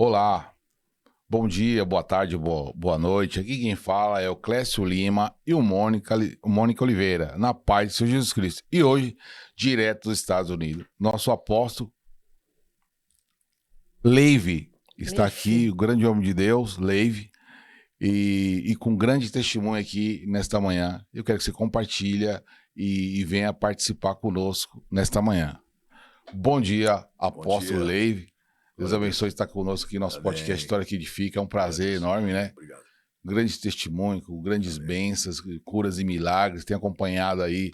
Olá, bom dia, boa tarde, boa noite. Aqui quem fala é o Clécio Lima e o Mônica Oliveira, na paz de Senhor Jesus Cristo. E hoje, direto dos Estados Unidos, nosso apóstolo Leive está aqui, o grande homem de Deus, Leive, e com grande testemunho aqui nesta manhã. Eu quero que você compartilhe e venha participar conosco nesta manhã. Bom dia, apóstolo Leive. Deus abençoe estar conosco aqui no nosso podcast História que Edifica. É um prazer enorme, né? Obrigado. Grandes testemunhos, grandes bênçãos, curas e milagres. Tem acompanhado aí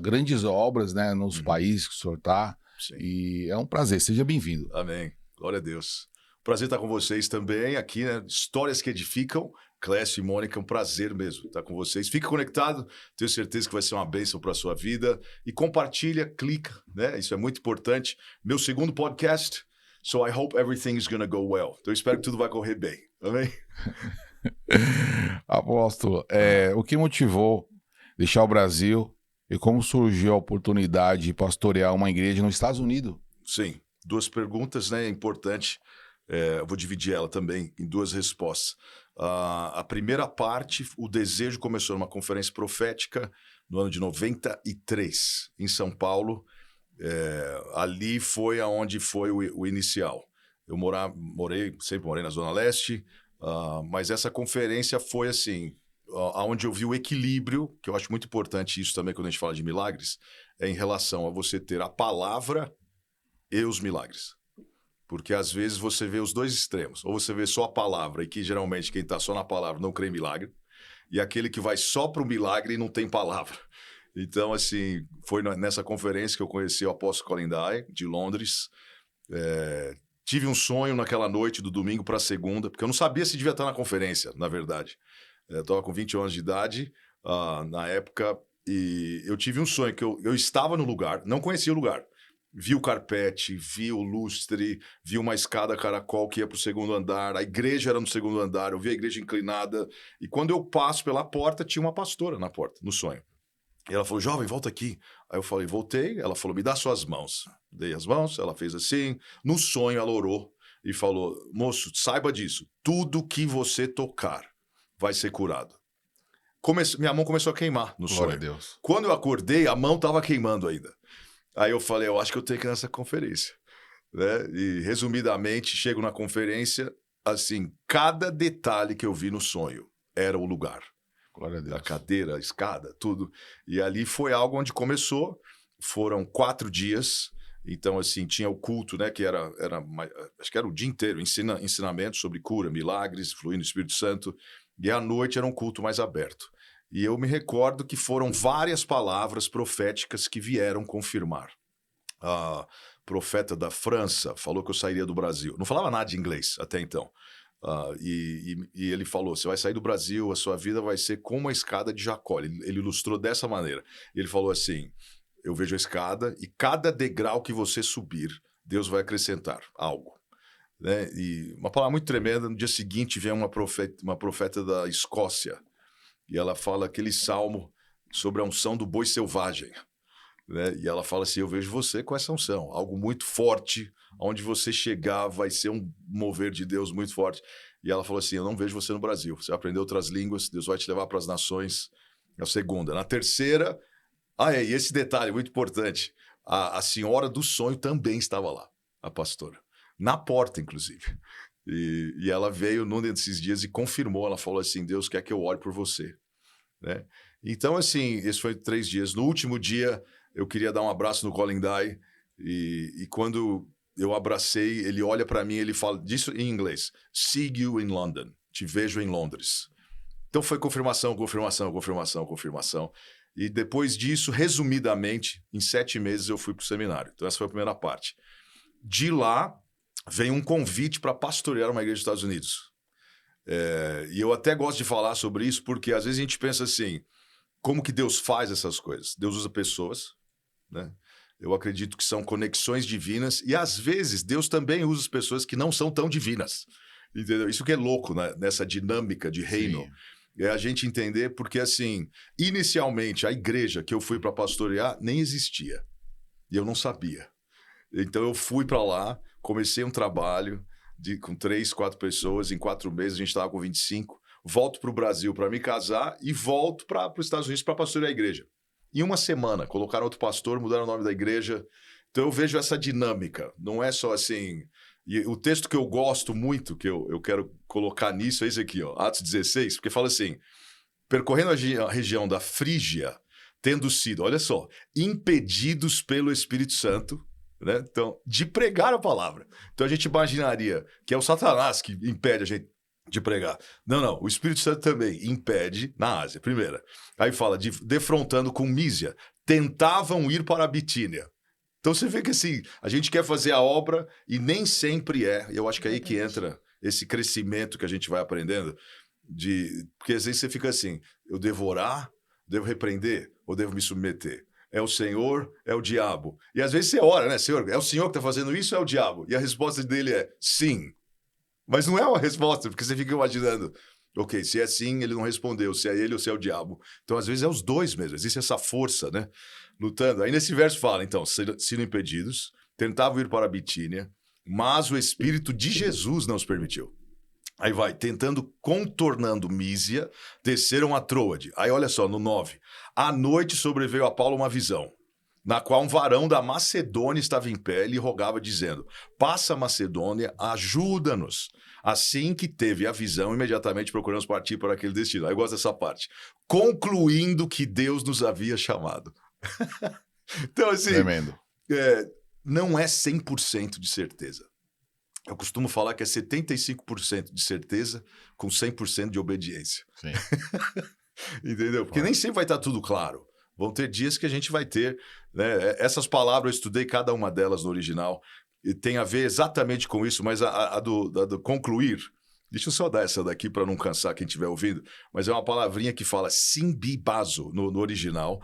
grandes obras, né, nos países que o senhor está. E é um prazer. Seja bem-vindo. Amém. Glória a Deus. Prazer estar com vocês também aqui, né? Histórias que Edificam. Clécio e Mônica, é um prazer mesmo estar com vocês. Fique conectado, tenho certeza que vai ser uma bênção para a sua vida. E compartilha, clica, né? Isso é muito importante. Meu segundo podcast, So I hope everything is gonna go well. Então eu espero que tudo vai correr bem. Amém? Apóstolo, o que motivou deixar o Brasil e como surgiu a oportunidade de pastorear uma igreja nos Estados Unidos? Sim, duas perguntas, né? É importante. Eu vou dividir ela também em duas respostas. A primeira parte, o desejo começou numa conferência profética no ano de 93, em São Paulo. Ali foi aonde foi o inicial. Eu sempre morei na Zona Leste, mas essa conferência foi assim, aonde eu vi o equilíbrio, que eu acho muito importante isso também quando a gente fala de milagres, é em relação a você ter a palavra e os milagres. Porque às vezes você vê os dois extremos. Ou você vê só a palavra, e que geralmente quem está só na palavra não crê em milagre, e aquele que vai só para o milagre e não tem palavra. Então, assim, foi nessa conferência que eu conheci o apóstolo Colin Dye, de Londres. Tive um sonho naquela noite do domingo para a segunda, porque eu não sabia se devia estar na conferência, na verdade. Eu estava com 20 anos de idade na época, e eu tive um sonho que eu estava no lugar, não conhecia o lugar. Vi o carpete, vi o lustre, vi uma escada caracol que ia para o segundo andar, a igreja era no segundo andar, eu vi a igreja inclinada, e quando eu passo pela porta, tinha uma pastora na porta, no sonho. E ela falou, jovem, volta aqui. Aí eu falei, voltei, ela falou, me dá suas mãos. Dei as mãos, ela fez assim, no sonho ela orou e falou, moço, saiba disso, tudo que você tocar vai ser curado. Minha mão começou a queimar no Glória sonho. a Deus. Quando eu acordei, a mão estava queimando ainda. Aí eu falei, eu acho que eu tenho que ir nessa conferência. Né? E, resumidamente, chego na conferência, assim, cada detalhe que eu vi no sonho era o lugar. Glória a Deus. A cadeira, a escada, tudo. E ali foi algo onde começou. Foram 4 dias. Então, assim, tinha o culto, né? Que era acho que era o dia inteiro, ensinamento sobre cura, milagres, fluir no Espírito Santo. E à noite era um culto mais aberto. E eu me recordo que foram várias palavras proféticas que vieram confirmar. A profeta da França falou que eu sairia do Brasil. Não falava nada de inglês até então. E ele falou, você vai sair do Brasil, a sua vida vai ser como a escada de Jacó. Ele ilustrou dessa maneira. Ele falou assim, eu vejo a escada e cada degrau que você subir, Deus vai acrescentar algo. Né? E uma palavra muito tremenda, no dia seguinte vem uma profeta da Escócia, e ela fala aquele salmo sobre a unção do boi selvagem. Né? E ela fala assim, eu vejo você com essa unção, algo muito forte, onde você chegar vai ser um mover de Deus muito forte. E ela falou assim, eu não vejo você no Brasil, você aprendeu outras línguas, Deus vai te levar para as nações. A segunda. Na terceira, e esse detalhe muito importante, a senhora do sonho também estava lá, a pastora, na porta inclusive. E ela veio num desses dias e confirmou, ela falou assim, Deus quer que eu ore por você. Né? Então, assim, esse foi 3 dias. No último dia, eu queria dar um abraço no Colin Dye, e quando eu abracei, ele olha para mim, ele fala disso em inglês, see you in London, te vejo em Londres. Então foi confirmação. E depois disso, resumidamente, em 7 meses eu fui para o seminário. Então essa foi a primeira parte. De lá, veio um convite para pastorear uma igreja dos Estados Unidos. E eu até gosto de falar sobre isso, porque às vezes a gente pensa assim, como que Deus faz essas coisas? Deus usa pessoas, né? Eu acredito que são conexões divinas, e às vezes Deus também usa as pessoas que não são tão divinas. Entendeu? Isso que é louco, né? Nessa dinâmica de reino. Sim. É a gente entender, porque assim, inicialmente a igreja que eu fui para pastorear nem existia. E eu não sabia. Então eu fui para lá, comecei um trabalho. com 3, 4 pessoas. Em 4 meses a gente estava com 25. Volto para o Brasil para me casar e volto para os Estados Unidos para pastorear a igreja. Em uma semana, colocaram outro pastor, mudaram o nome da igreja. Então eu vejo essa dinâmica. Não é só assim... E o texto que eu gosto muito, que eu quero colocar nisso, é esse aqui, ó, Atos 16, porque fala assim, percorrendo a região da Frígia, tendo sido, olha só, impedidos pelo Espírito Santo, né? Então, de pregar a palavra. Então a gente imaginaria que é o Satanás que impede a gente de pregar. Não, o Espírito Santo também impede na Ásia, primeira. Aí fala, defrontando com Mísia, tentavam ir para a Bitínia. Então você vê que assim, a gente quer fazer a obra e nem sempre é. E eu acho que é aí que entra esse crescimento que a gente vai aprendendo. Porque às vezes você fica assim, eu devo orar, devo repreender ou devo me submeter? É o Senhor, é o diabo. E às vezes você ora, né? Senhor, é o Senhor que está fazendo isso ou é o diabo? E a resposta dele é sim. Mas não é uma resposta, porque você fica imaginando, ok, se é sim, ele não respondeu, se é ele ou se é o diabo. Então às vezes é os dois mesmo, existe essa força, né? Lutando. Aí nesse verso fala, então, sendo impedidos, tentavam ir para a Bitínia, mas o Espírito de Jesus não os permitiu. Aí vai, tentando, contornando Mísia, desceram a Troade. Aí olha só, no 9. À noite sobreveio a Paulo uma visão, na qual um varão da Macedônia estava em pé e lhe rogava, dizendo, passa a Macedônia, ajuda-nos. Assim que teve a visão, imediatamente procuramos partir para aquele destino. Aí eu gosto dessa parte. Concluindo que Deus nos havia chamado. Então, assim, tremendo. Não é 100% de certeza. Eu costumo falar que é 75% de certeza com 100% de obediência. Sim. Entendeu? Porque nem sempre vai estar tudo claro. Vão ter dias que a gente vai ter... Né? Essas palavras, eu estudei cada uma delas no original, e tem a ver exatamente com isso, mas a do concluir... Deixa eu só dar essa daqui para não cansar quem estiver ouvindo, mas é uma palavrinha que fala simbibazo no original.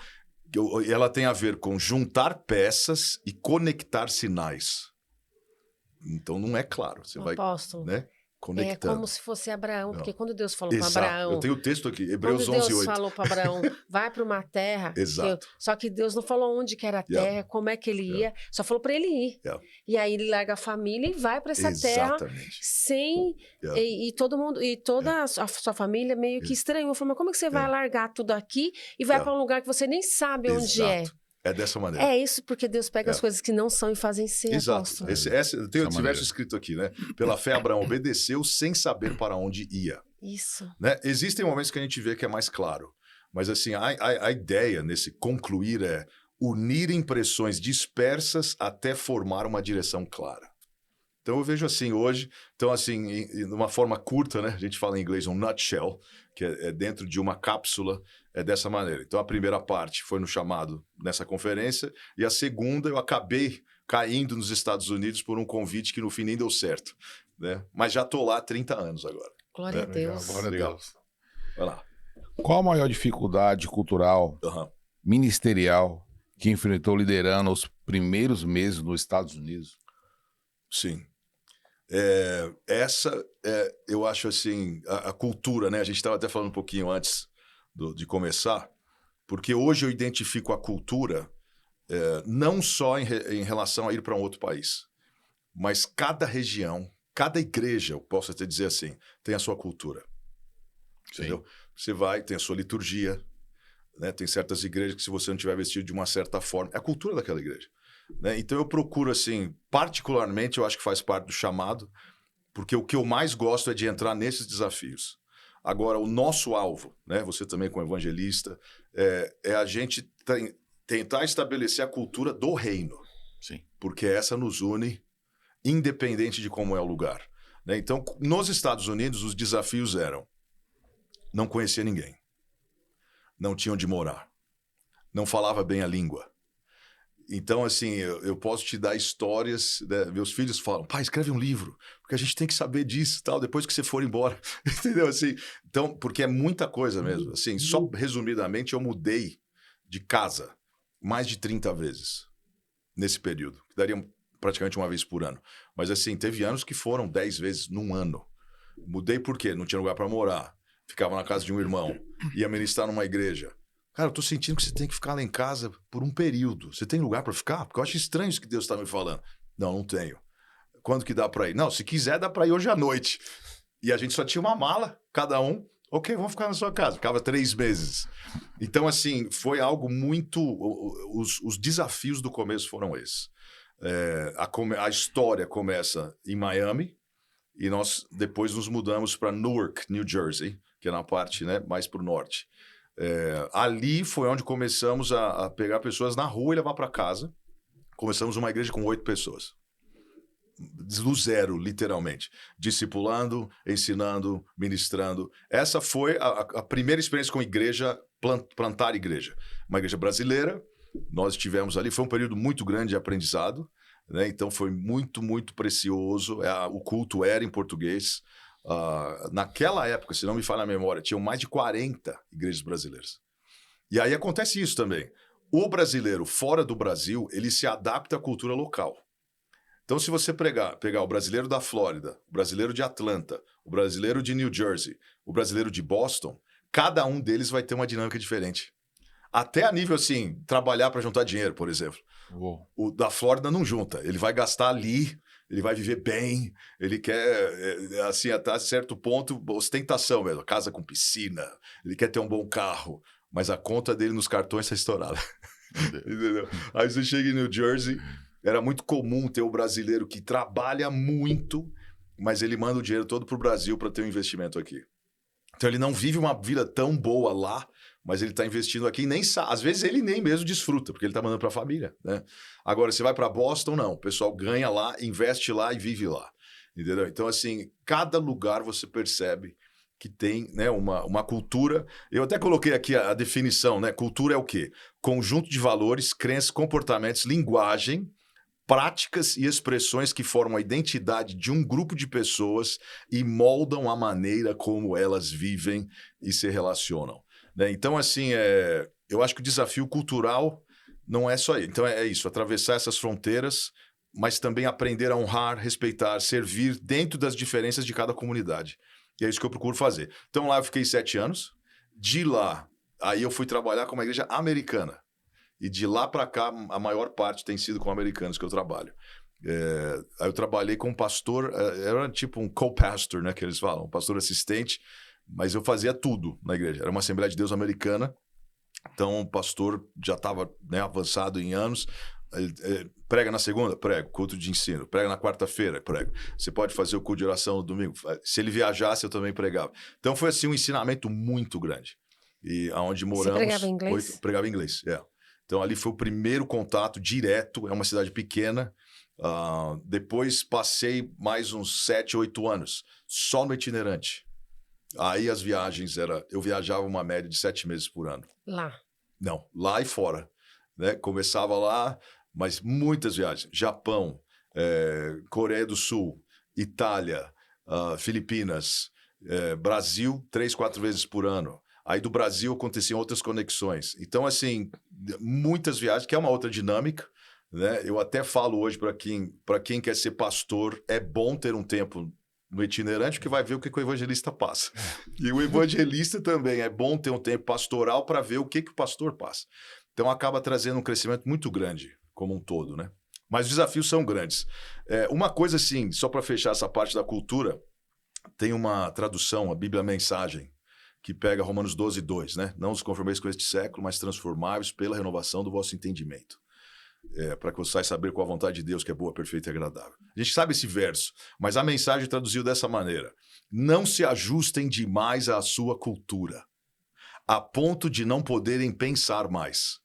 Ela tem a ver com juntar peças e conectar sinais. Então não é claro. Você vai, né, conectando. É como se fosse Abraão, porque quando Deus falou para Exato. Abraão... Eu tenho o texto aqui, Hebreus 11:8. Quando Deus falou para Abraão, vai para uma terra... Exato. Só que Deus não falou onde que era a terra, como é que ele ia, só falou para ele ir. E aí ele larga a família e vai para essa terra sem... E todo mundo, e toda a sua família meio que estranhou. Falou, mas como é que você vai largar tudo aqui e vai para um lugar que você nem sabe onde é? É dessa maneira. É isso, porque Deus pega as coisas que não são e fazem ser. Exato. Eu tenho esse verso escrito aqui, né? Pela fé, Abraão obedeceu sem saber para onde ia. Isso. Né? Existem momentos que a gente vê que é mais claro. Mas assim, a ideia nesse concluir é unir impressões dispersas até formar uma direção clara. Então eu vejo assim hoje, então assim, de uma forma curta, né? A gente fala em inglês um nutshell, que é dentro de uma cápsula, é dessa maneira. Então a primeira parte foi no chamado nessa conferência, e a segunda eu acabei caindo nos Estados Unidos por um convite que no fim nem deu certo, né? Mas já estou lá há 30 anos agora. Glória a Deus. Glória a Deus. Vai lá. Qual a maior dificuldade cultural, ministerial, que enfrentou liderando os primeiros meses nos Estados Unidos? Sim. Eu acho assim, a cultura, né? A gente estava até falando um pouquinho antes de começar, porque hoje eu identifico a cultura não só em relação a ir para um outro país, mas cada região, cada igreja, eu posso até dizer assim, tem a sua cultura. Sim. Entendeu? Você vai, tem a sua liturgia, né? Tem certas igrejas que se você não tiver vestido de uma certa forma, é a cultura daquela igreja. Né? Então eu procuro assim, particularmente eu acho que faz parte do chamado, porque o que eu mais gosto é de entrar nesses desafios. Agora, o nosso alvo, né? Você também como evangelista, é a gente tentar estabelecer a cultura do reino. Sim. Porque essa nos une, independente de como é o lugar. Né? Então, nos Estados Unidos, os desafios eram: não conhecia ninguém, não tinha onde morar, não falava bem a língua. Então, assim, eu posso te dar histórias, né? Meus filhos falam, pai, escreve um livro, porque a gente tem que saber disso, tal, depois que você for embora. Entendeu? Assim, então, porque é muita coisa mesmo. Assim, só resumidamente, eu mudei de casa mais de 30 vezes nesse período, que daria praticamente uma vez por ano. Mas, assim, teve anos que foram 10 vezes num ano. Mudei por quê? Não tinha lugar para morar. Ficava na casa de um irmão, ia ministrar numa igreja. Cara, eu tô sentindo que você tem que ficar lá em casa por um período. Você tem lugar para ficar? Porque eu acho estranho isso que Deus está me falando. Não tenho. quando que dá para ir? Não, se quiser dá para ir hoje à noite. E a gente só tinha uma mala, cada um. Ok, vamos ficar na sua casa. Ficava 3 meses. Então, assim, foi algo muito... Os desafios do começo foram esses. A história começa em Miami e nós depois nos mudamos para Newark, New Jersey, que é na parte, né, mais para o norte. Ali foi onde começamos a pegar pessoas na rua e levar para casa. Começamos uma igreja com 8 pessoas. Do zero, literalmente. Discipulando, ensinando, ministrando. Essa foi a primeira experiência com igreja, plantar igreja. Uma igreja brasileira, nós estivemos ali, foi um período muito grande de aprendizado, né? Então foi muito, muito precioso. O culto era em português. Naquela época, se não me falha a memória, tinham mais de 40 igrejas brasileiras. E aí acontece isso também. O brasileiro fora do Brasil, ele se adapta à cultura local. Então, se você pegar o brasileiro da Flórida, o brasileiro de Atlanta, o brasileiro de New Jersey, o brasileiro de Boston, cada um deles vai ter uma dinâmica diferente. Até a nível, assim, trabalhar para juntar dinheiro, por exemplo. O da Flórida não junta. Ele vai gastar ali, ele vai viver bem, ele quer, assim, até certo ponto, ostentação mesmo. Casa com piscina, ele quer ter um bom carro, mas a conta dele nos cartões está estourada. Entendeu? Aí você chega em New Jersey... Era muito comum ter o brasileiro que trabalha muito, mas ele manda o dinheiro todo para o Brasil para ter um investimento aqui. Então ele não vive uma vida tão boa lá, mas ele está investindo aqui e nem sabe. Às vezes ele nem mesmo desfruta, porque ele está mandando para a família, né? Agora, você vai para Boston, não. O pessoal ganha lá, investe lá e vive lá. Entendeu? Então, assim, cada lugar você percebe que tem, né, uma cultura. Eu até coloquei aqui a definição, né? Cultura é o quê? Conjunto de valores, crenças, comportamentos, linguagem, práticas e expressões que formam a identidade de um grupo de pessoas e moldam a maneira como elas vivem e se relacionam, né? Então, assim, eu acho que o desafio cultural não é só isso. Então, é isso, atravessar essas fronteiras, mas também aprender a honrar, respeitar, servir dentro das diferenças de cada comunidade. E é isso que eu procuro fazer. Então, lá eu fiquei 7 anos. De lá, aí eu fui trabalhar com uma igreja americana. E de lá para cá, a maior parte tem sido com americanos que eu trabalho. Aí eu trabalhei com um pastor, era tipo um co-pastor, né, que eles falam, um pastor assistente, mas eu fazia tudo na igreja. Era uma Assembleia de Deus americana, então o pastor já estava, né, avançado em anos. Prega na segunda? Prego. Culto de ensino. Prega na quarta-feira? Prego. Você pode fazer o culto de oração no domingo? Se ele viajasse, eu também pregava. Então foi assim um ensinamento muito grande. E aonde moramos... Você pregava em inglês? Pregava em inglês, Então, ali foi o primeiro contato direto. É uma cidade pequena. Depois, passei mais uns 7, 8 anos só no itinerante. Aí, as viagens eu viajava uma média de 7 meses por ano. Lá? Não, lá e fora, né? Começava lá, mas muitas viagens. Japão, Coreia do Sul, Itália, Filipinas, Brasil, 3, 4 vezes por ano. Aí do Brasil aconteciam outras conexões. Então, assim, muitas viagens, que é uma outra dinâmica, né? Eu até falo hoje para quem quer ser pastor, é bom ter um tempo no itinerante, porque vai ver o que o evangelista passa. E o evangelista também, é bom ter um tempo pastoral para ver o que o pastor passa. Então, acaba trazendo um crescimento muito grande, como um todo, né? Mas os desafios são grandes. Uma coisa, assim, só para fechar essa parte da cultura, tem uma tradução, a Bíblia Mensagem, que pega Romanos 12, 2, né? Não os conformeis com este século, mas transformáveis pela renovação do vosso entendimento. Para que você saiba saber qual a vontade de Deus, que é boa, perfeita e agradável. A gente sabe esse verso, mas a mensagem traduziu dessa maneira. Não se ajustem demais à sua cultura, a ponto de não poderem pensar mais.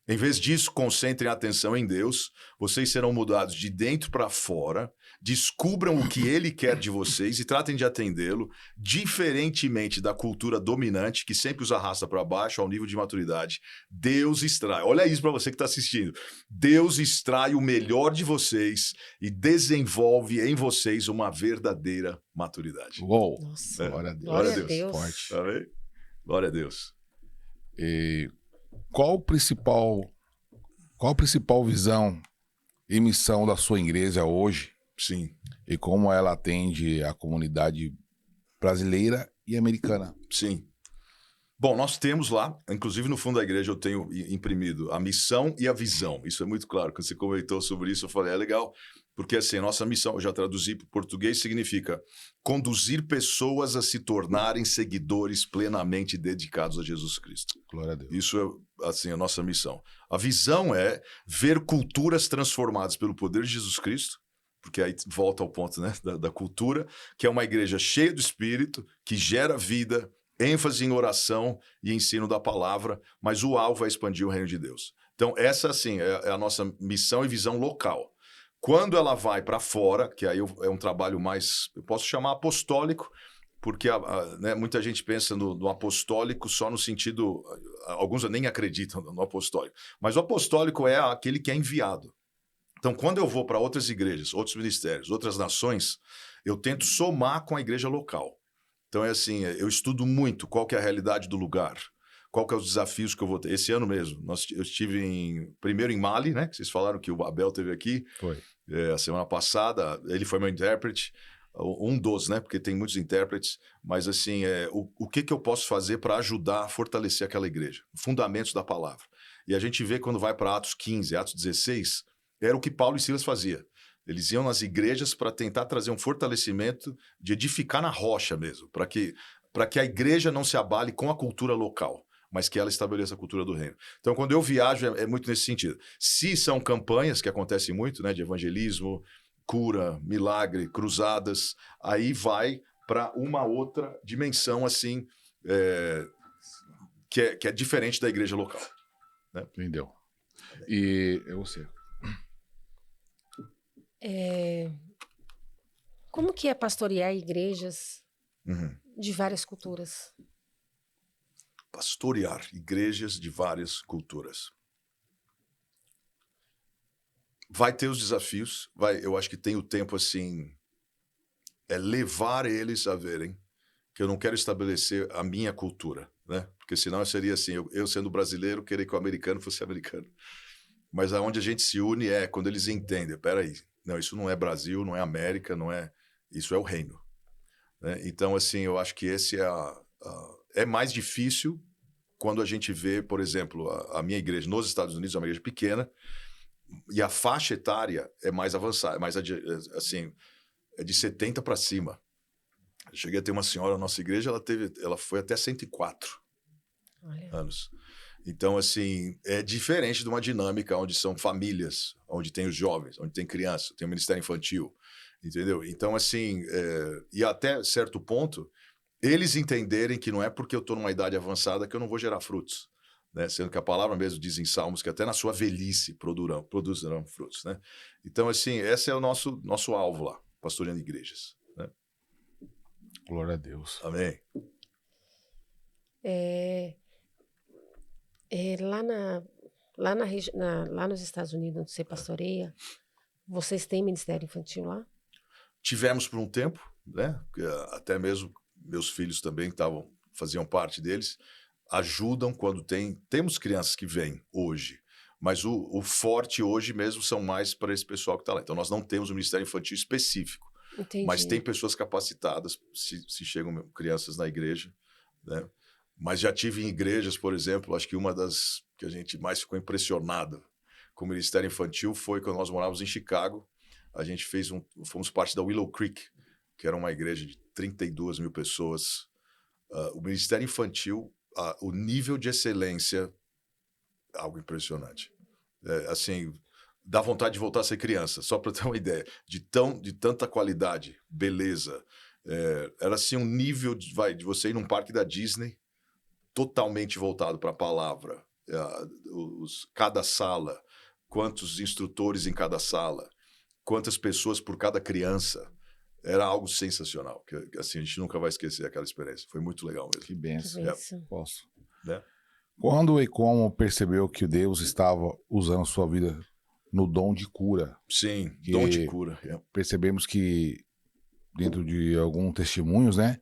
Em vez disso, concentrem a atenção em Deus, vocês serão mudados de dentro para fora, descubram o que Ele quer de vocês e tratem de atendê-lo, diferentemente da cultura dominante, que sempre os arrasta para baixo ao nível de maturidade. Deus extrai, olha isso para você que está assistindo, Deus extrai o melhor de vocês e desenvolve em vocês uma verdadeira maturidade. Uou! Nossa. Glória a Deus. Glória a Deus. Forte. Amém? Glória a Deus. E qual a principal visão e missão da sua igreja hoje? Sim. E como ela atende a comunidade brasileira e americana? Sim. Bom, nós temos lá, inclusive no fundo da igreja eu tenho imprimido a missão e a visão. Isso é muito claro. Quando você comentou sobre isso, eu falei, legal. Porque assim, a nossa missão, eu já traduzi para o português, significa conduzir pessoas a se tornarem seguidores plenamente dedicados a Jesus Cristo. Glória a Deus. Isso é assim, a nossa missão. A visão é ver culturas transformadas pelo poder de Jesus Cristo, porque aí volta ao ponto, né, da cultura, que é uma igreja cheia do Espírito, que gera vida, ênfase em oração e ensino da palavra, mas o alvo é expandir o reino de Deus. Então, essa, assim, é a nossa missão e visão local. Quando ela vai para fora, que aí é um trabalho mais, eu posso chamar apostólico, porque né, muita gente pensa no apostólico só no sentido, alguns nem acreditam no apostólico, mas o apostólico é aquele que é enviado. Então, quando eu vou para outras igrejas, outros ministérios, outras nações, eu tento somar com a igreja local. Então, é assim, eu estudo muito qual que é a realidade do lugar, qual que é os desafios que eu vou ter. Esse ano mesmo, eu estive primeiro em Mali, né? Que vocês falaram que o Abel esteve aqui. Foi. A semana passada, ele foi meu intérprete, um dos, né? Porque tem muitos intérpretes, mas assim, o que eu posso fazer para ajudar a fortalecer aquela igreja? Fundamentos da palavra. E a gente vê quando vai para Atos 15, Atos 16, era o que Paulo e Silas faziam. Eles iam nas igrejas para tentar trazer um fortalecimento de edificar na rocha mesmo, para que a igreja não se abale com a cultura local, mas que ela estabeleça a cultura do reino. Então, quando eu viajo, é muito nesse sentido. Se são campanhas, que acontecem muito, né, de evangelismo, cura, milagre, cruzadas, aí vai para uma outra dimensão, assim, que é diferente da igreja local. Né? Entendeu? E você? Como que é pastorear igrejas de várias culturas? Pastorear igrejas de várias culturas. Vai ter os desafios, eu acho que tem o tempo assim, levar eles a verem que eu não quero estabelecer a minha cultura, né? Porque senão seria assim, eu sendo brasileiro, querer que o americano fosse americano. Mas aonde a gente se une quando eles entendem, peraí, não, isso não é Brasil, não é América, isso é o reino. Né? Então, assim, eu acho que esse é mais difícil quando a gente vê, por exemplo, a minha igreja nos Estados Unidos, é uma igreja pequena, e a faixa etária é mais avançada, assim, é de 70 para cima. Eu cheguei a ter uma senhora na nossa igreja, ela foi até 104 anos. Então, assim, é diferente de uma dinâmica onde são famílias, onde tem os jovens, onde tem criança, tem o Ministério Infantil, entendeu? Então, assim, e até certo ponto, eles entenderem que não é porque eu estou numa idade avançada que eu não vou gerar frutos, né? Sendo que a palavra mesmo diz em Salmos que até na sua velhice produzirão frutos, né? Então, assim, esse é o nosso alvo lá, pastoreando igrejas. Né? Glória a Deus. Amém. Lá nos Estados Unidos, onde você pastoreia, vocês têm ministério infantil lá? Tivemos por um tempo, né? Até mesmo meus filhos também faziam parte deles, ajudam quando temos crianças que vêm hoje, mas o forte hoje mesmo são mais para esse pessoal que está lá. Então nós não temos um ministério infantil específico. Entendi. Mas tem pessoas capacitadas se chegam crianças na igreja, né? Mas já tive em igrejas, por exemplo, acho que uma das que a gente mais ficou impressionado com o ministério infantil foi quando nós morávamos em Chicago. A gente fomos parte da Willow Creek, que era uma igreja de 32 mil pessoas. O ministério infantil, o nível de excelência, algo impressionante. Assim, dá vontade de voltar a ser criança, só para ter uma ideia, de tanta qualidade, beleza. Era assim um nível de você ir num parque da Disney, totalmente voltado para a palavra. Cada sala, quantos instrutores em cada sala, quantas pessoas por cada criança. Era algo sensacional, que assim, a gente nunca vai esquecer aquela experiência. Foi muito legal mesmo. Que bênção. Posso. Né? Quando e como percebeu que Deus estava usando sua vida no dom de cura? Sim, dom de cura. Percebemos que dentro de alguns testemunhos, né?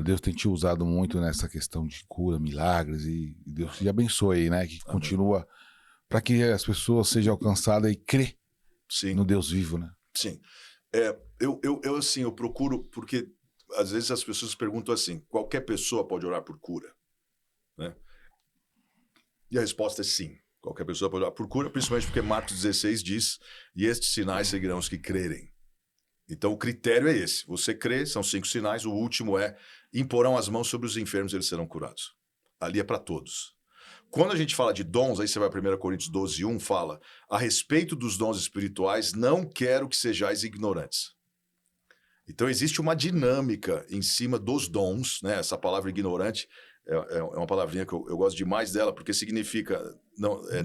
Deus tem te usado muito nessa questão de cura, milagres, e Deus te abençoe aí, né? Que Amém. Continua para que as pessoas sejam alcançadas e crê no Deus vivo, né? Sim. Eu procuro, porque às vezes as pessoas perguntam assim, qualquer pessoa pode orar por cura? Né? E a resposta é sim. Qualquer pessoa pode orar por cura, principalmente porque Marcos 16 diz, e estes sinais seguirão os que crerem. Então, o critério é esse. Você crê, são 5 sinais. O último é, imporão as mãos sobre os enfermos e eles serão curados. Ali é para todos. Quando a gente fala de dons, aí você vai a 1 Coríntios 12, 1, fala, a respeito dos dons espirituais, não quero que sejais ignorantes. Então, existe uma dinâmica em cima dos dons, né? Essa palavra ignorante é uma palavrinha que eu gosto demais dela, porque significa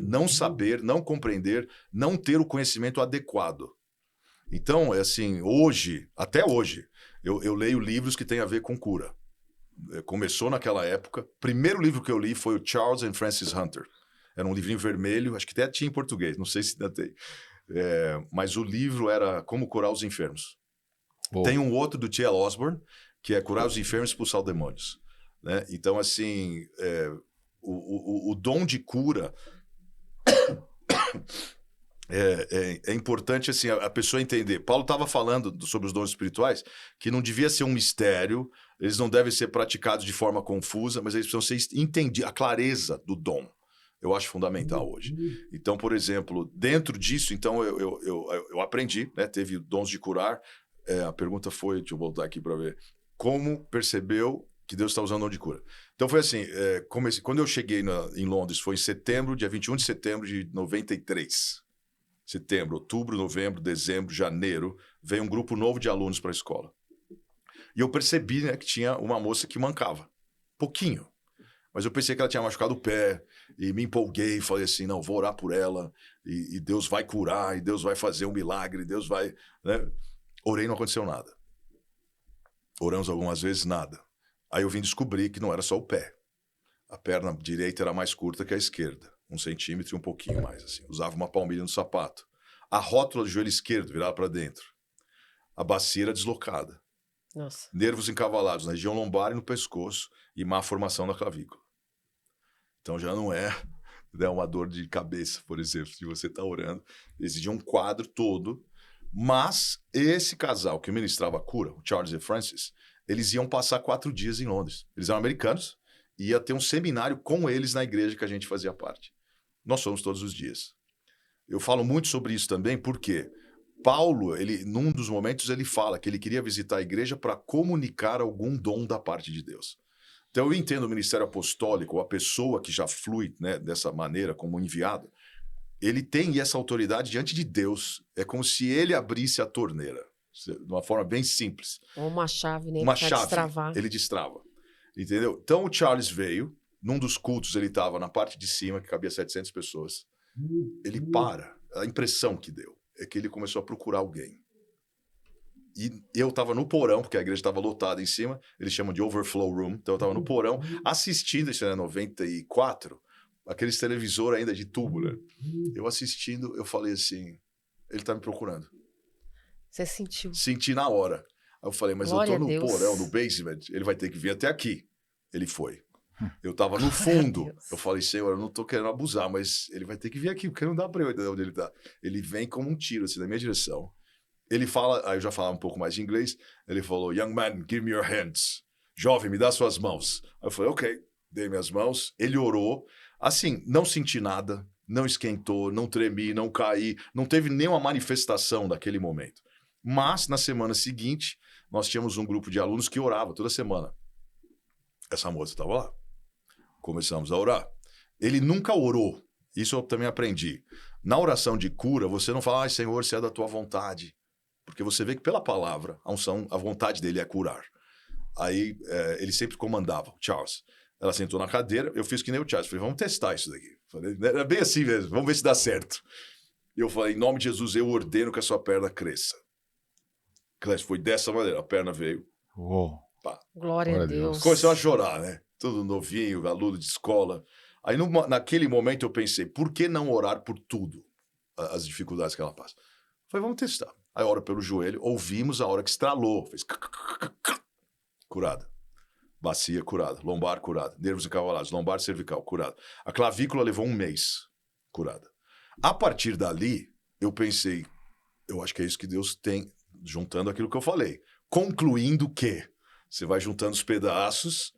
não saber, não compreender, não ter o conhecimento adequado. Então, assim, até hoje, eu leio livros que têm a ver com cura. Começou naquela época. Primeiro livro que eu li foi o Charles and Francis Hunter. Era um livrinho vermelho, acho que até tinha em português, não sei se ainda tem. Mas o livro era Como Curar os Enfermos. Tem um outro do T.L. Osborne, que é Curar os Enfermos e Expulsar os Demônios. Né? Então, assim, o dom de cura... É importante assim, a pessoa entender. Paulo estava falando sobre os dons espirituais, que não devia ser um mistério, eles não devem ser praticados de forma confusa, mas eles precisam ser entendidos. A clareza do dom, eu acho fundamental hoje. Então, por exemplo, dentro disso, então eu aprendi, né? Teve dons de curar. A pergunta foi, deixa eu voltar aqui para ver, como percebeu que Deus está usando o dom de cura? Então foi assim, quando eu cheguei em Londres, foi em setembro, dia 21 de setembro de 93. Setembro, outubro, novembro, dezembro, janeiro, veio um grupo novo de alunos para a escola. E eu percebi, né, que tinha uma moça que mancava. Pouquinho. Mas eu pensei que ela tinha machucado o pé. E me empolguei, falei assim, não, vou orar por ela. E Deus vai curar, e Deus vai fazer um milagre, Deus vai... Né? Orei e não aconteceu nada. Oramos algumas vezes, nada. Aí eu vim descobrir que não era só o pé. A perna direita era mais curta que a esquerda. 1 centímetro e um pouquinho mais, assim. Usava uma palmilha no sapato. A rótula do joelho esquerdo virava para dentro. A bacia era deslocada. Nossa. Nervos encavalados na região lombar e no pescoço e má formação da clavícula. Então já não é uma dor de cabeça, por exemplo, se você está orando. Exigia um quadro todo. Mas esse casal que ministrava a cura, o Charles e Francis, eles iam passar 4 dias em Londres. Eles eram americanos. Ia ter um seminário com eles na igreja que a gente fazia parte. Nós fomos todos os dias. Eu falo muito sobre isso também porque Paulo, num dos momentos, ele fala que ele queria visitar a igreja para comunicar algum dom da parte de Deus. Então eu entendo o ministério apostólico, a pessoa que já flui, né, dessa maneira como enviado, ele tem essa autoridade diante de Deus. É como se ele abrisse a torneira, de uma forma bem simples. Ou uma chave, né? Uma chave, destravar. ele destrava. Entendeu? Então o Charles veio, num dos cultos ele estava na parte de cima, que cabia 700 pessoas. Ele para, a impressão que deu é que ele começou a procurar alguém. E eu estava no porão, porque a igreja estava lotada em cima, eles chamam de overflow room, então eu estava no porão assistindo, isso era 94, aqueles televisor ainda de tubo, né? Eu assistindo, eu falei assim, ele está me procurando. Você sentiu? Senti na hora. Aí eu falei, mas Glória eu tô no a Deus. porão, no basement, ele vai ter que vir até aqui. Ele foi. Eu tava no fundo. Eu falei, Senhor, eu não tô querendo abusar, mas ele vai ter que vir aqui, porque não dá pra eu ir onde ele tá. Ele vem como um tiro, assim, na minha direção. Ele fala, aí eu já falava um pouco mais de inglês, ele falou, young man, give me your hands. Jovem, me dá suas mãos. Aí eu falei, ok, dei minhas mãos. Ele orou. Assim, não senti nada, não esquentou, não tremi, não caí, não teve nenhuma manifestação daquele momento. Mas, na semana seguinte, nós tínhamos um grupo de alunos que orava toda semana. Essa moça estava lá. Começamos a orar. Ele nunca orou. Isso eu também aprendi. Na oração de cura, você não fala, Senhor, se é da tua vontade. Porque você vê que pela palavra, a vontade dele é curar. Aí ele sempre comandava, Charles. Ela sentou na cadeira, eu fiz que nem o Charles. Falei, vamos testar isso daqui. Falei, era bem assim mesmo, vamos ver se dá certo. E eu falei, em nome de Jesus, eu ordeno que a sua perna cresça. Foi dessa maneira, a perna veio. Pá. Glória a Deus. Começou a chorar, né? Todo novinho, aluno de escola. Aí naquele momento eu pensei, por que não orar por tudo? As dificuldades que ela passa. Falei, vamos testar. Aí ora pelo joelho, ouvimos a hora que estralou. Fez curada. Bacia curada, lombar curada, nervos encavalados, lombar cervical curada. A clavícula levou 1 mês curada. A partir dali, eu pensei, eu acho que é isso que Deus tem, juntando aquilo que eu falei. Concluindo que você vai juntando os pedaços,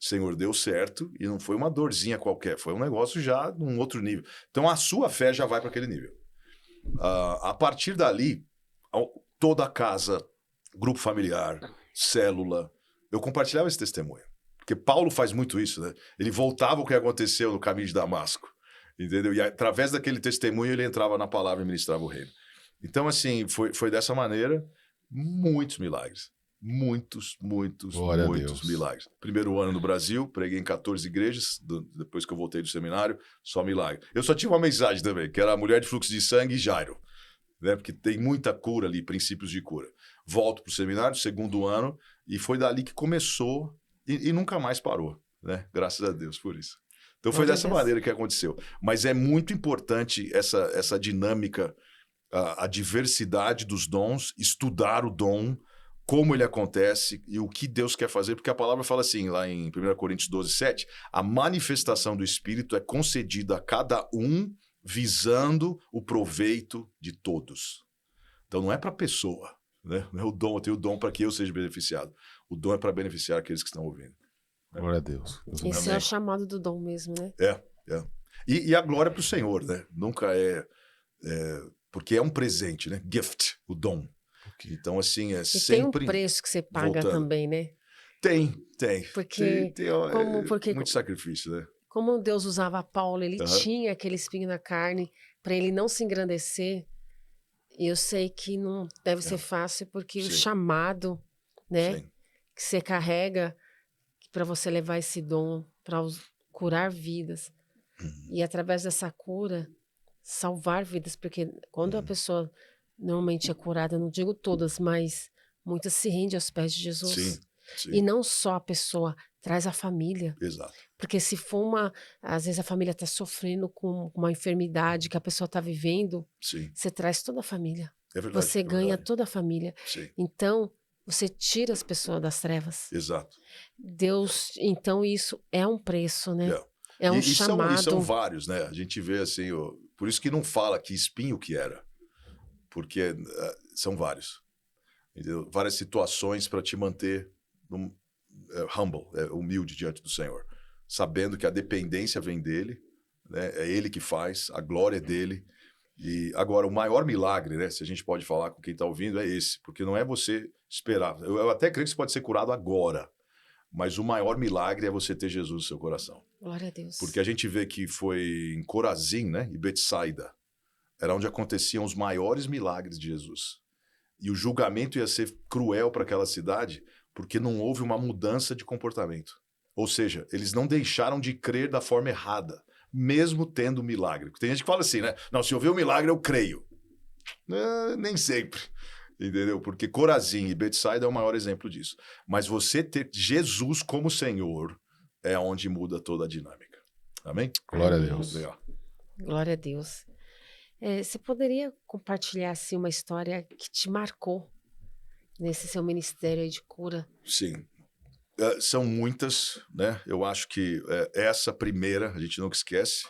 Senhor, deu certo e não foi uma dorzinha qualquer, foi um negócio já num outro nível. Então a sua fé já vai para aquele nível. A partir dali, toda a casa, grupo familiar, célula, eu compartilhava esse testemunho. Porque Paulo faz muito isso, né? Ele voltava o que aconteceu no caminho de Damasco, entendeu? E através daquele testemunho ele entrava na palavra e ministrava o reino. Então, assim, foi dessa maneira, muitos milagres. Muitos milagres. Primeiro ano no Brasil, preguei em 14 igrejas, depois que eu voltei do seminário, só milagre. Eu só tinha uma mensagem também, que era a mulher de fluxo de sangue e Jairo, né? Porque tem muita cura ali, princípios de cura. Volto para o seminário, segundo ano, e foi dali que começou e nunca mais parou, né? Graças a Deus por isso. Então foi dessa maneira que aconteceu. Mas é muito importante essa dinâmica, a diversidade dos dons, estudar o dom, como ele acontece e o que Deus quer fazer, porque a palavra fala assim, lá em 1 Coríntios 12, 7, a manifestação do Espírito é concedida a cada um visando o proveito de todos. Então não é para a pessoa, né? Não é o dom, eu tenho o dom para que eu seja beneficiado. O dom é para beneficiar aqueles que estão ouvindo. Glória a Deus. Esse é o chamado do dom mesmo, né? É. E a glória para o Senhor, né? Nunca porque é um presente, né? Gift, o dom. Então, assim, é sempre... tem um preço que você paga também, né? Tem. Porque, tem muito sacrifício, né? Como Deus usava Paulo, ele tinha aquele espinho na carne para ele não se engrandecer. E eu sei que não deve ser fácil, porque o chamado, né, que você carrega para você levar esse dom para curar vidas. E através dessa cura, salvar vidas. Porque quando a pessoa normalmente é curada, não digo todas, mas muitas se rendem aos pés de Jesus. Sim. E não só a pessoa, traz a família. Exato. Porque se for às vezes a família está sofrendo com uma enfermidade que a pessoa está vivendo, você traz toda a família. É verdade, você ganha toda a família. Sim. Então, você tira as pessoas das trevas. Exato. Deus, então isso é um preço, né? É um chamado. E são vários, né? A gente vê assim, por isso que não fala que espinho que era. Porque são vários. Entendeu? Várias situações para te manter humble, humilde diante do Senhor. Sabendo que a dependência vem dele, né? É ele que faz, a glória é dele. E agora, o maior milagre, né? Se a gente pode falar com quem está ouvindo, é esse. Porque não é você esperar. Eu até creio que você pode ser curado agora. Mas o maior milagre é você ter Jesus no seu coração. Glória a Deus. Porque a gente vê que foi em Corazim, né? E Betsaida. Era onde aconteciam os maiores milagres de Jesus. E o julgamento ia ser cruel para aquela cidade, porque não houve uma mudança de comportamento. Ou seja, eles não deixaram de crer da forma errada, mesmo tendo milagre. Tem gente que fala assim, né? Não, se eu ver um milagre, eu creio. Nem sempre. Entendeu? Porque Corazim e Betsaida é o maior exemplo disso. Mas você ter Jesus como Senhor é onde muda toda a dinâmica. Amém? Glória a Deus. Legal. Glória a Deus. Você poderia compartilhar assim, uma história que te marcou nesse seu ministério aí de cura? Sim. São muitas, né? Eu acho que essa primeira, a gente nunca esquece.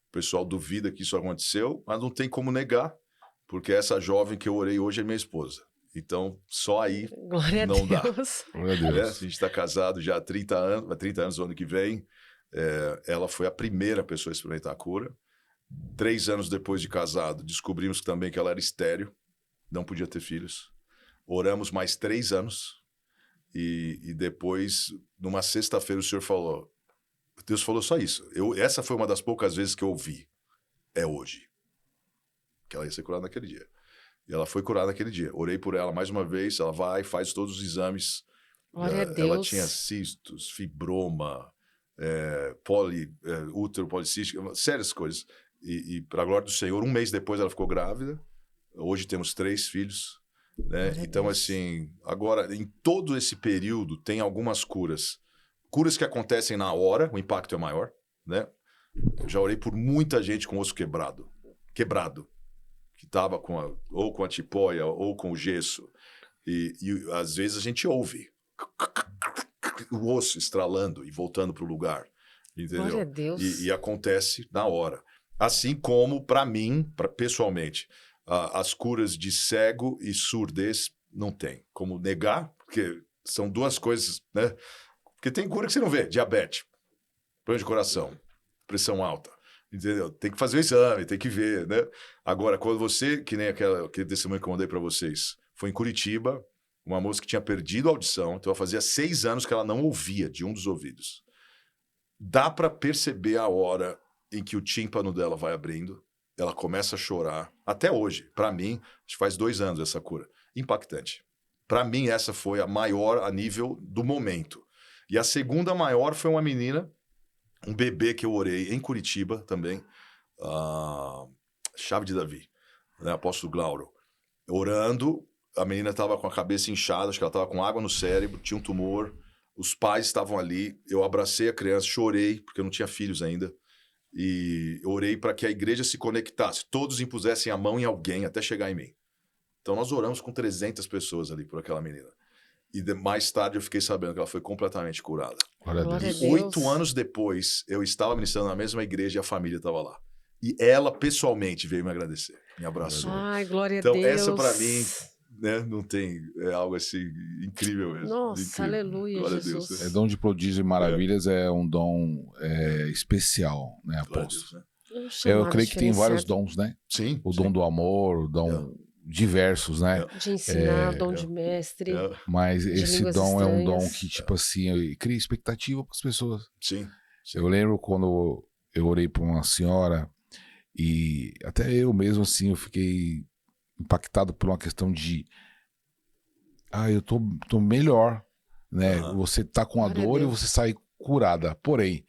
O pessoal duvida que isso aconteceu, mas não tem como negar, porque essa jovem que eu orei hoje é minha esposa. Então, só aí não dá. Glória a Deus. A gente está casado já há 30 anos no ano que vem. Ela foi a primeira pessoa a experimentar a cura. 3 anos depois de casado, descobrimos também que ela era estéril, não podia ter filhos. Oramos mais 3 anos e depois, numa sexta-feira, o Senhor falou, Deus falou só isso. Essa foi uma das poucas vezes que eu ouvi. É hoje. Que ela ia ser curada naquele dia. E ela foi curada naquele dia. Orei por ela mais uma vez, ela vai, faz todos os exames. Glória a Deus. Ela tinha cistos, fibroma, útero policístico, sérias coisas. E para a glória do Senhor, 1 mês depois ela ficou grávida. Hoje temos 3 filhos. Né? Então, assim, agora, em todo esse período, tem algumas curas. Curas que acontecem na hora, o impacto é maior. Né? Eu já orei por muita gente com osso quebrado. Que estava ou com a tipóia ou com o gesso. E às vezes a gente ouve o osso estralando e voltando para o lugar. Entendeu? Glória a Deus. E acontece na hora. Assim como, para mim, pessoalmente, as curas de cego e surdez não tem como negar, porque são duas coisas, né, Porque tem cura que você não vê. Diabetes, problema de coração, pressão alta. Entendeu? Tem que fazer o exame, tem que ver, né? Agora, quando você, que nem aquele testemunho que eu mandei para vocês, foi em Curitiba, uma moça que tinha perdido a audição, então ela fazia 6 anos que ela não ouvia de um dos ouvidos. Dá para perceber a hora em que o tímpano dela vai abrindo, ela começa a chorar. Até hoje, para mim, acho que faz 2 anos essa cura. Impactante. Para mim, essa foi a maior a nível do momento. E a segunda maior foi uma menina, um bebê que eu orei em Curitiba também, Chave de Davi, né? Apóstolo Glauro. Orando, a menina estava com a cabeça inchada, acho que ela estava com água no cérebro, tinha um tumor, os pais estavam ali, eu abracei a criança, chorei, porque eu não tinha filhos ainda, e orei para que a igreja se conectasse, todos impusessem a mão em alguém até chegar em mim. Então nós oramos com 300 pessoas ali por aquela menina. E mais tarde eu fiquei sabendo que ela foi completamente curada. Glória a Deus. 8 anos depois, eu estava ministrando na mesma igreja e a família estava lá. E ela, pessoalmente, veio me agradecer, me abraçou. Ai, glória a Deus. Então, essa para mim, né, não tem... É algo assim, incrível mesmo. Nossa, incrível. aleluia, glória Jesus. A Deus, né? Dom de prodígio e maravilhas é um dom especial, né, Glória a apóstolo? Deus, Eu né? creio que tem vários dons, né? Sim. O dom do amor, o dom diversos, né? De ensinar, dom de mestre. Mas de esse línguas dom é um dom estranhas. que, tipo assim, cria expectativa para as pessoas. Sim. Eu lembro quando eu orei para uma senhora e até eu mesmo, assim, eu fiquei impactado por uma questão de eu tô melhor, né? Você tá com a Glória a dor e Deus. você sai curada. Porém,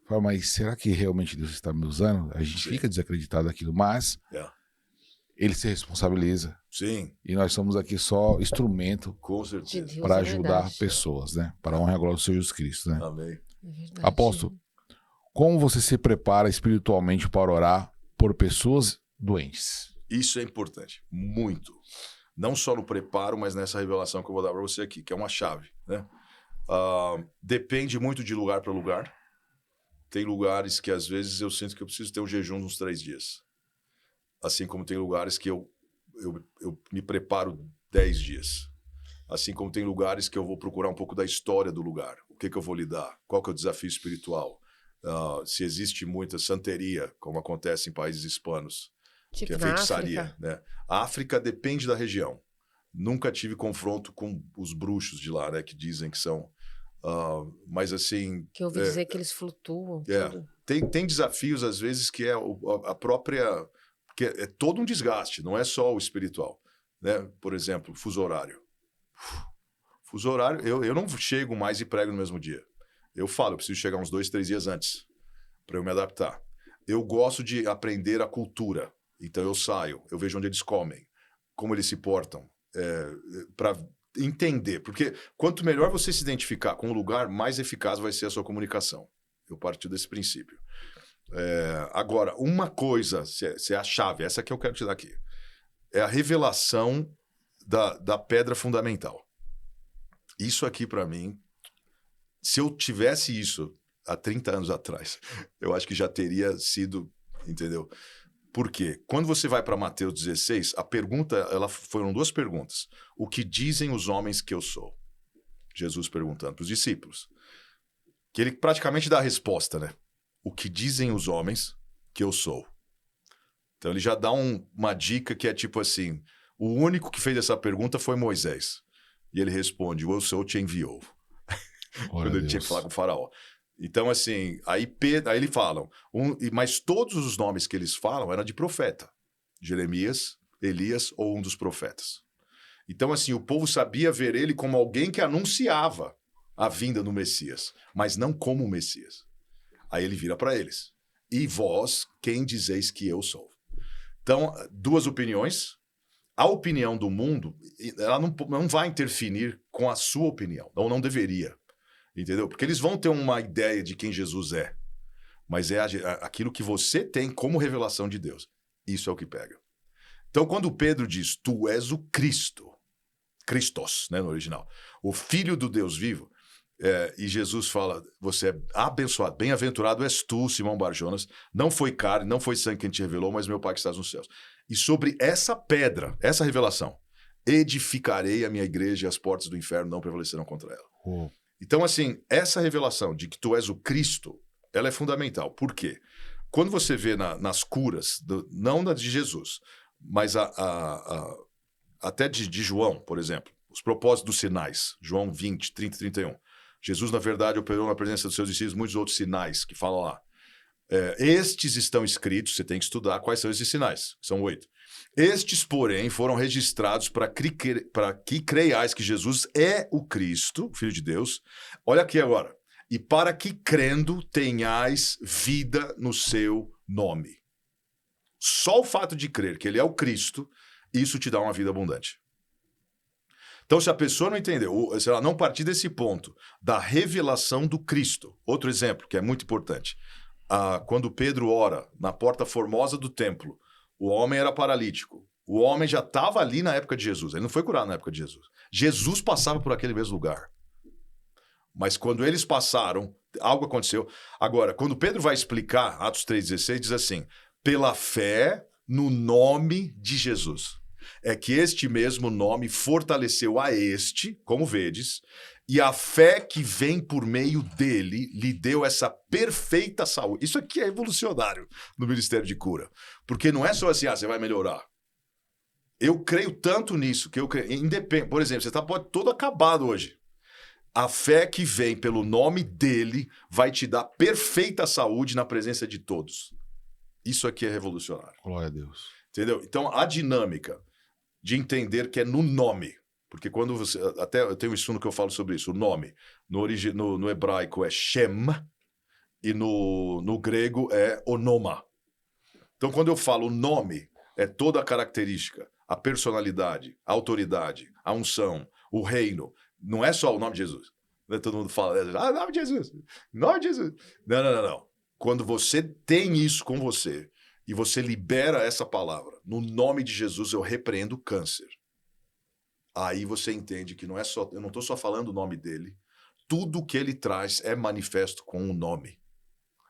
fala, mas será que realmente Deus está me usando? A gente Sim. fica desacreditado daquilo, mas ele se responsabiliza. Sim. E nós somos aqui só instrumento Com certeza. De Deus, para é ajudar verdade. pessoas, né? Para a honra e a glória do Senhor Jesus Cristo, né? Amém. É verdade. Apóstolo, como você se prepara espiritualmente para orar por pessoas doentes? Isso é importante, muito. Não só no preparo, mas nessa revelação que eu vou dar para você aqui, que é uma chave, né? Depende muito de lugar para lugar. Tem lugares que às vezes eu sinto que eu preciso ter um jejum de uns 3 dias. Assim como tem lugares que eu me preparo 10 dias. Assim como tem lugares que eu vou procurar um pouco da história do lugar. O que eu vou lidar? Qual que é o desafio espiritual? Se existe muita santeria, como acontece em países hispanos, Tipo que é na feitiçaria. África. Né? A África depende da região. Nunca tive confronto com os bruxos de lá, né? Que dizem que são... mas assim... Que eu ouvi dizer que eles flutuam. Tudo. Tem desafios, às vezes, que é a própria... que é todo um desgaste, não é só o espiritual. Né? Por exemplo, fuso horário. Fuso horário, eu não chego mais e prego no mesmo dia. Eu falo, eu preciso chegar uns 2, 3 dias antes para eu me adaptar. Eu gosto de aprender a cultura. Então eu saio, eu vejo onde eles comem, como eles se portam, para entender. Porque quanto melhor você se identificar com o lugar, mais eficaz vai ser a sua comunicação. Eu parto desse princípio. Agora, uma coisa, se é a chave, essa que eu quero te dar aqui, é a revelação da pedra fundamental. Isso aqui, para mim, se eu tivesse isso há 30 anos atrás, eu acho que já teria sido, entendeu? Por quê? Quando você vai para Mateus 16, a pergunta, foram 2 perguntas. O que dizem os homens que eu sou? Jesus perguntando para os discípulos. Que ele praticamente dá a resposta, né? O que dizem os homens que eu sou? Então ele já dá uma dica que é tipo assim, o único que fez essa pergunta foi Moisés. E ele responde, o eu sou te enviou. Quando ele tinha que falar com o faraó. Então, assim, aí eles falam, mas todos os nomes que eles falam eram de profeta. Jeremias, Elias ou um dos profetas. Então, assim, o povo sabia ver ele como alguém que anunciava a vinda do Messias, mas não como o Messias. Aí ele vira para eles. E vós, quem dizeis que eu sou? Então, 2 opiniões. A opinião do mundo, ela não vai interferir com a sua opinião, ou não deveria. Entendeu? Porque eles vão ter uma ideia de quem Jesus é. Mas é aquilo que você tem como revelação de Deus. Isso é o que pega. Então, quando Pedro diz, tu és o Cristo, Christos, né, no original, o Filho do Deus vivo, e Jesus fala, você é abençoado, bem-aventurado és tu, Simão Barjonas, não foi carne, não foi sangue quem te revelou, mas meu Pai que estás nos céus. E sobre essa pedra, essa revelação, edificarei a minha igreja e as portas do inferno não prevalecerão contra ela. Então, assim, essa revelação de que tu és o Cristo, ela é fundamental. Por quê? Quando você vê nas curas, não da de Jesus, mas até de João, por exemplo, os propósitos dos sinais, João 20, 30 e 31. Jesus, na verdade, operou na presença dos seus discípulos muitos outros sinais que falam lá. Estes estão escritos, você tem que estudar quais são esses sinais, são 8. Estes, porém, foram registrados para que creiais que Jesus é o Cristo, o Filho de Deus. Olha aqui agora. E para que, crendo, tenhais vida no seu nome. Só o fato de crer que ele é o Cristo, isso te dá uma vida abundante. Então, se a pessoa não entendeu, se ela não partir desse ponto da revelação do Cristo, outro exemplo que é muito importante, quando Pedro ora na porta formosa do templo, o homem era paralítico. O homem já estava ali na época de Jesus, ele não foi curado na época de Jesus. Jesus passava por aquele mesmo lugar. Mas quando eles passaram, algo aconteceu. Agora, quando Pedro vai explicar, Atos 3,16, diz assim, pela fé no nome de Jesus. É que este mesmo nome fortaleceu a este, como vedes, e a fé que vem por meio dele lhe deu essa perfeita saúde. Isso aqui é revolucionário no Ministério de Cura. Porque não é só assim, você vai melhorar. Eu creio tanto nisso, que eu creio, independente, por exemplo, você está todo acabado hoje. A fé que vem pelo nome dele vai te dar perfeita saúde na presença de todos. Isso aqui é revolucionário. Glória a Deus. Entendeu? Então, a dinâmica de entender que é no nome. Porque quando você... Até eu tenho um estudo que eu falo sobre isso. O nome, no hebraico, é Shem. E no grego é onoma. Então, quando eu falo nome, é toda a característica, a personalidade, a autoridade, a unção, o reino. Não é só o nome de Jesus. Todo mundo fala, nome de Jesus, nome de Jesus. Não. Quando você tem isso com você e você libera essa palavra, no nome de Jesus eu repreendo o câncer. Aí você entende que não é só, eu não estou só falando o nome dele, tudo o que ele traz é manifesto com o nome.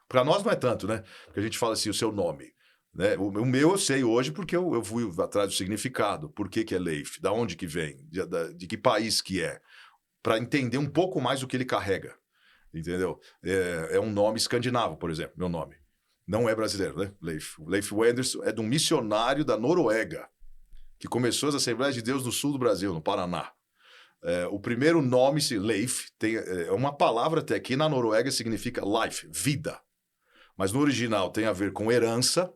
Para nós não é tanto, né? Porque a gente fala assim, o seu nome. Né? O meu eu sei hoje porque eu fui atrás do significado. Por que é Leif? Da onde que vem? De que país que é? Para entender um pouco mais o que ele carrega. Entendeu? É um nome escandinavo, por exemplo, meu nome. Não é brasileiro, né? Leif. O Leif Wenderson é de um missionário da Noruega, que começou as Assembleias de Deus no sul do Brasil, no Paraná. O primeiro nome, Leif, é uma palavra até que na Noruega significa life, vida. Mas no original tem a ver com herança.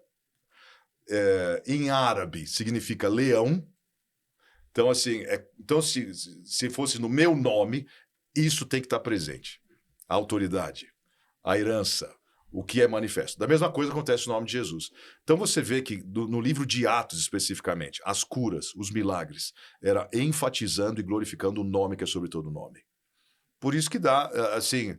Em árabe significa leão. Então, assim, se fosse no meu nome, isso tem que estar presente. A autoridade, a herança, o que é manifesto. Da mesma coisa acontece no nome de Jesus. Então você vê que no livro de Atos especificamente, as curas, os milagres, era enfatizando e glorificando o nome que é sobre todo nome. Por isso que dá, assim,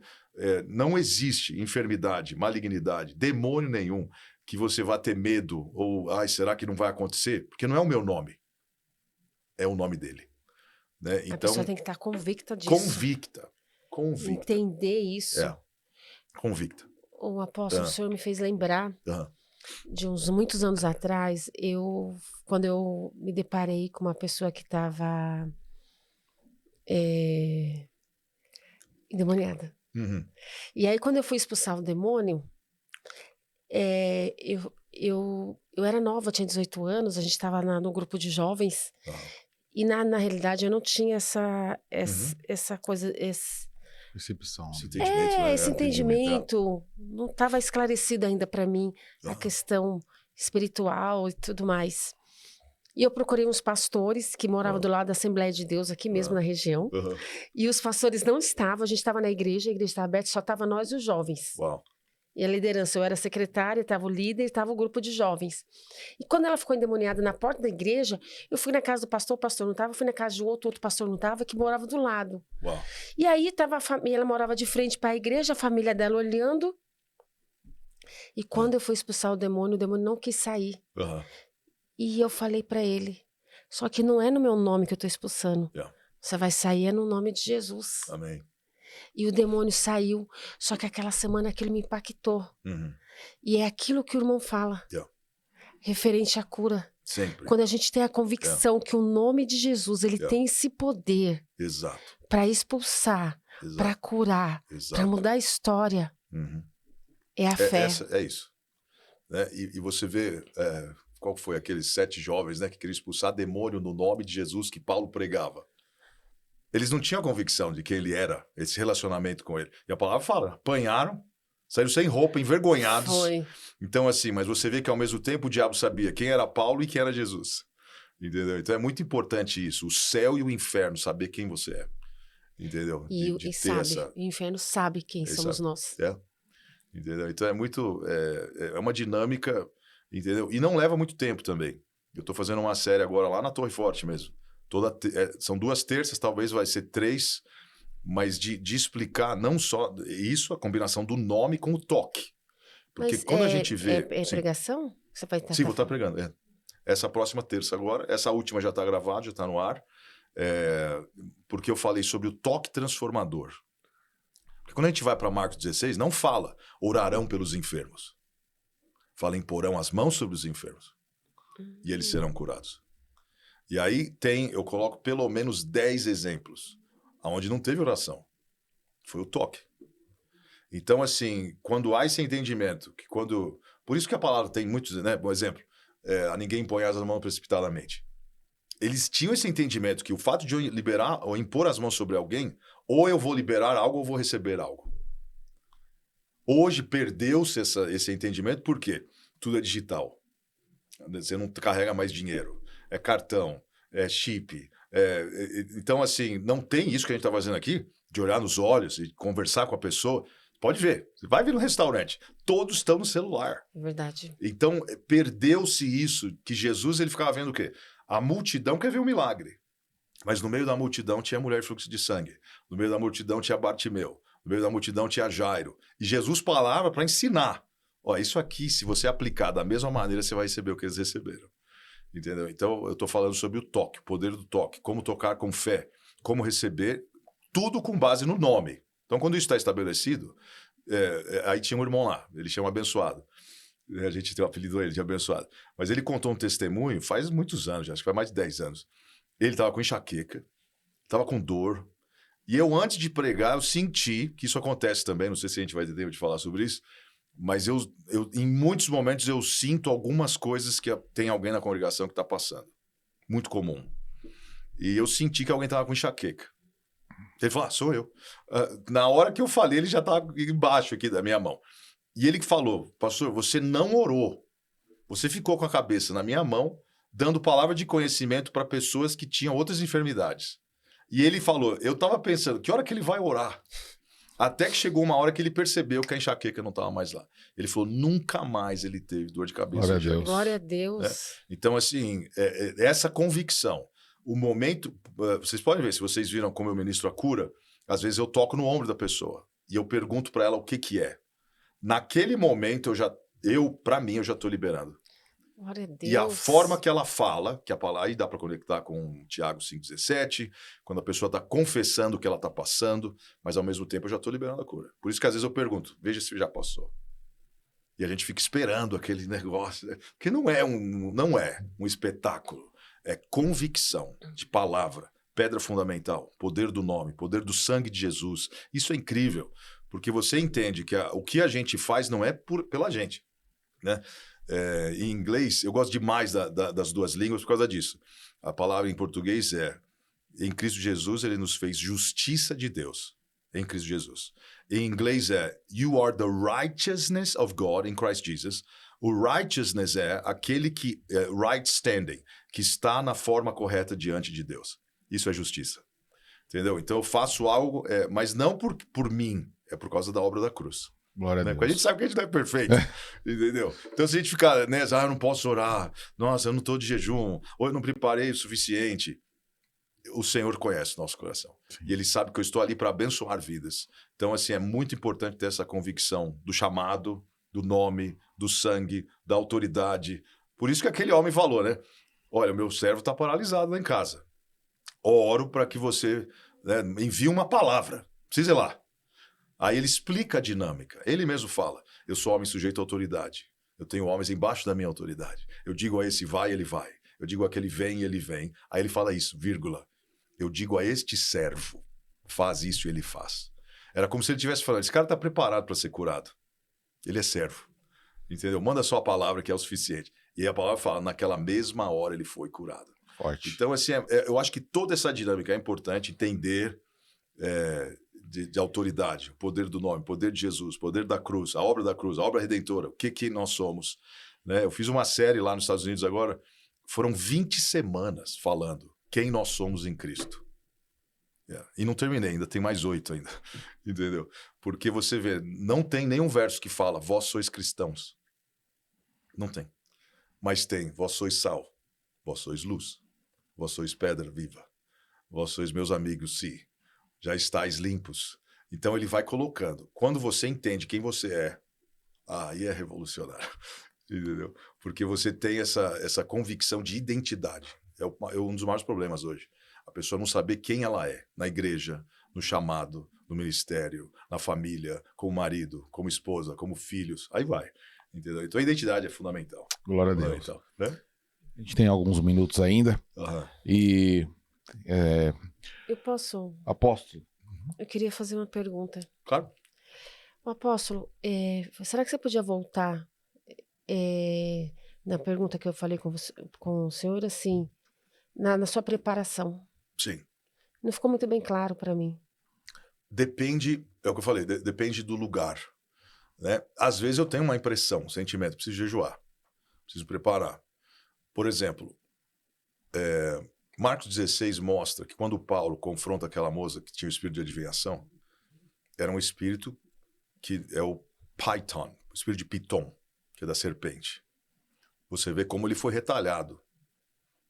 não existe enfermidade, malignidade, demônio nenhum que você vá ter medo ou, será que não vai acontecer? Porque não é o meu nome. É o nome dele. Né? Então, a pessoa tem que estar convicta disso. Convicta. Entender isso. Convicta. O apóstolo, o senhor me fez lembrar de muitos anos atrás, quando eu me deparei com uma pessoa que estava endemoniada. Uhum. E aí, quando eu fui expulsar o demônio, eu era nova, eu tinha 18 anos, a gente estava no grupo de jovens, e na realidade eu não tinha essa coisa, percepção. Esse entendimento não estava esclarecido ainda para mim, a questão espiritual e tudo mais. E eu procurei uns pastores que moravam do lado da Assembleia de Deus, aqui mesmo na região, e os pastores não estavam, a gente estava na igreja, a igreja estava aberta, só estava nós e os jovens. Uau. E a liderança, eu era secretária, estava o líder, estava o grupo de jovens. E quando ela ficou endemoniada na porta da igreja, eu fui na casa do pastor, o pastor não estava, fui na casa de outro pastor não estava, que morava do lado. Uau. E aí estava a família, ela morava de frente para a igreja, a família dela olhando. E quando eu fui expulsar o demônio não quis sair. E eu falei para ele, só que não é no meu nome que eu estou expulsando. Você vai sair no nome de Jesus. Amém. E o demônio saiu, só que aquela semana aquilo me impactou. E é aquilo que o irmão fala, referente à cura. Sempre. Quando a gente tem a convicção que o nome de Jesus, ele tem esse poder para expulsar para curar, para mudar a história. É a fé. É isso. Né? E você vê, qual foi aqueles 7 jovens, né, que queriam expulsar demônio no nome de Jesus que Paulo pregava. Eles não tinham convicção de quem ele era, esse relacionamento com ele. E a palavra fala, apanharam, saíram sem roupa, envergonhados. Foi. Então, assim, mas você vê que ao mesmo tempo o diabo sabia quem era Paulo e quem era Jesus. Entendeu? Então é muito importante isso, o céu e o inferno, saber quem você é. Entendeu? E sabe, o inferno sabe quem somos nós. Entendeu? Então é muito, é uma dinâmica, entendeu? E não leva muito tempo também. Eu tô fazendo uma série agora lá na Torre Forte mesmo. São 2 terças, talvez vai ser 3, mas de explicar não só isso, a combinação do nome com o toque. Porque mas quando a gente vê... É pregação? Você vai estar Sim, vou estar pregando. Essa próxima terça agora, essa última já está gravada, já está no ar, porque eu falei sobre o toque transformador. Porque quando a gente vai para Marcos 16, não fala orarão pelos enfermos. Fala imporão as mãos sobre os enfermos e eles serão curados. E aí eu coloco pelo menos 10 exemplos onde não teve oração. Foi o toque. Então, assim, quando há esse entendimento, por isso que a palavra tem muitos, né? Por exemplo, a ninguém impõe as mãos precipitadamente. Eles tinham esse entendimento que o fato de eu liberar ou impor as mãos sobre alguém, ou eu vou liberar algo ou vou receber algo. Hoje perdeu-se esse entendimento, por quê? Tudo é digital. Você não carrega mais dinheiro. É cartão, é chip. Então, assim, não tem isso que a gente está fazendo aqui, de olhar nos olhos e conversar com a pessoa. Pode ver, você vai vir no restaurante, todos estão no celular. É verdade. Então, perdeu-se isso, que Jesus ele ficava vendo o quê? A multidão quer ver um milagre. Mas no meio da multidão tinha a mulher de fluxo de sangue. No meio da multidão tinha Bartimeu. No meio da multidão tinha Jairo. E Jesus falava para ensinar. Ó, isso aqui, se você aplicar da mesma maneira, você vai receber o que eles receberam. Entendeu? Então, eu estou falando sobre o toque, o poder do toque, como tocar com fé, como receber, tudo com base no nome. Então, quando isso está estabelecido, aí tinha um irmão lá, ele chama Abençoado. A gente tem o apelido dele de Abençoado. Mas ele contou um testemunho faz muitos anos, acho que faz mais de 10 anos. Ele estava com enxaqueca, estava com dor. E eu, antes de pregar, eu senti, que isso acontece também, não sei se a gente vai ter tempo de falar sobre isso, mas eu em muitos momentos eu sinto algumas coisas que tem alguém na congregação que está passando. Muito comum. E eu senti que alguém estava com enxaqueca. Ele falou, sou eu. Na hora que eu falei, ele já estava embaixo aqui da minha mão. E ele falou, pastor, você não orou. Você ficou com a cabeça na minha mão, dando palavra de conhecimento para pessoas que tinham outras enfermidades. E ele falou, eu estava pensando, que hora que ele vai orar? Até que chegou uma hora que ele percebeu que a enxaqueca não estava mais lá. Ele falou, nunca mais ele teve dor de cabeça. Glória a Deus. Glória a Deus. Então, assim, essa convicção, o momento... Vocês podem ver, se vocês viram como eu ministro a cura, às vezes eu toco no ombro da pessoa e eu pergunto para ela o que é. Naquele momento, para mim, eu já estou liberando. Glória a Deus. E a forma que ela fala, que a palavra aí dá para conectar com Tiago 5,17, quando a pessoa está confessando o que ela está passando, mas ao mesmo tempo eu já estou liberando a cura. Por isso que às vezes eu pergunto, veja se já passou. E a gente fica esperando aquele negócio, né? Que não é um espetáculo, é convicção de palavra, pedra fundamental, poder do nome, poder do sangue de Jesus. Isso é incrível, porque você entende que o que a gente faz não é pela gente, né? Em inglês, eu gosto demais das duas línguas por causa disso. A palavra em português em Cristo Jesus, ele nos fez justiça de Deus. Em Cristo Jesus. Em inglês you are the righteousness of God in Christ Jesus. O righteousness é aquele que, right standing, que está na forma correta diante de Deus. Isso é justiça. Entendeu? Então eu faço algo, mas não por mim, é por causa da obra da cruz. Glória a Deus. Porque a gente sabe que a gente não é perfeito, entendeu? Então, se a gente ficar, né, eu não posso orar, nossa, eu não estou de jejum, ou eu não preparei o suficiente, o Senhor conhece o nosso coração. Sim. E Ele sabe que eu estou ali para abençoar vidas. Então, assim, é muito importante ter essa convicção do chamado, do nome, do sangue, da autoridade. Por isso que aquele homem falou, né? Olha, meu servo está paralisado lá em casa. Oro para que você, né, envie uma palavra. Precisa ir lá. Aí ele explica a dinâmica. Ele mesmo fala, eu sou homem sujeito à autoridade. Eu tenho homens embaixo da minha autoridade. Eu digo a esse vai, ele vai. Eu digo a aquele vem, ele vem. Aí ele fala isso, vírgula. Eu digo a este servo, faz isso e ele faz. Era como se ele estivesse falando, esse cara está preparado para ser curado. Ele é servo. Entendeu? Manda só a palavra que é o suficiente. E a palavra fala, naquela mesma hora ele foi curado. Forte. Então, assim, eu acho que toda essa dinâmica é importante entender de autoridade, o poder do nome, o poder de Jesus, o poder da cruz, a obra redentora, o que nós somos. Né? Eu fiz uma série lá nos Estados Unidos agora, foram 20 semanas falando quem nós somos em Cristo. E não terminei, ainda tem mais 8 ainda, entendeu? Porque você vê, não tem nenhum verso que fala, vós sois cristãos. Não tem. Mas tem, vós sois sal, vós sois luz, vós sois pedra viva, vós sois meus amigos, sim, já estáis limpos. Então ele vai colocando. Quando você entende quem você é, aí é revolucionário, entendeu? Porque você tem essa convicção de identidade. É um dos maiores problemas hoje. A pessoa não saber quem ela é na igreja, no chamado, no ministério, na família, como marido, como esposa, como filhos. Aí vai. Entendeu? Então a identidade é fundamental. Glória a Deus. Né? A gente tem alguns minutos ainda. E. Eu posso. Apóstolo. Eu queria fazer uma pergunta. Claro. Apóstolo, será que você podia voltar na pergunta que eu falei com o senhor, assim, na sua preparação? Sim. Não ficou muito bem claro para mim. Depende, é o que eu falei, depende do lugar. Né? Às vezes eu tenho uma impressão, um sentimento, preciso jejuar, preciso preparar. Por exemplo, Marcos 16 mostra que quando Paulo confronta aquela moça que tinha o espírito de adivinhação, era um espírito que é o Python, o espírito de Piton, que é da serpente. Você vê como ele foi retalhado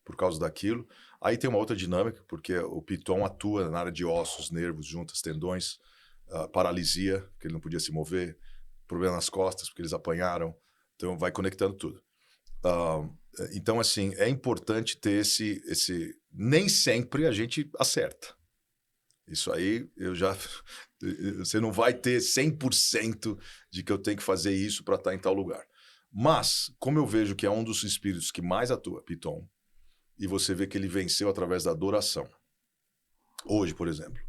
por causa daquilo. Aí tem uma outra dinâmica, porque o Piton atua na área de ossos, nervos, juntas, tendões, paralisia, que ele não podia se mover, problema nas costas, porque eles apanharam. Então vai conectando tudo. Então, assim, é importante ter esse... Nem sempre a gente acerta. Isso aí, você não vai ter 100% de que eu tenho que fazer isso para estar em tal lugar. Mas, como eu vejo que é um dos espíritos que mais atua, Piton, e você vê que ele venceu através da adoração. Hoje, por exemplo,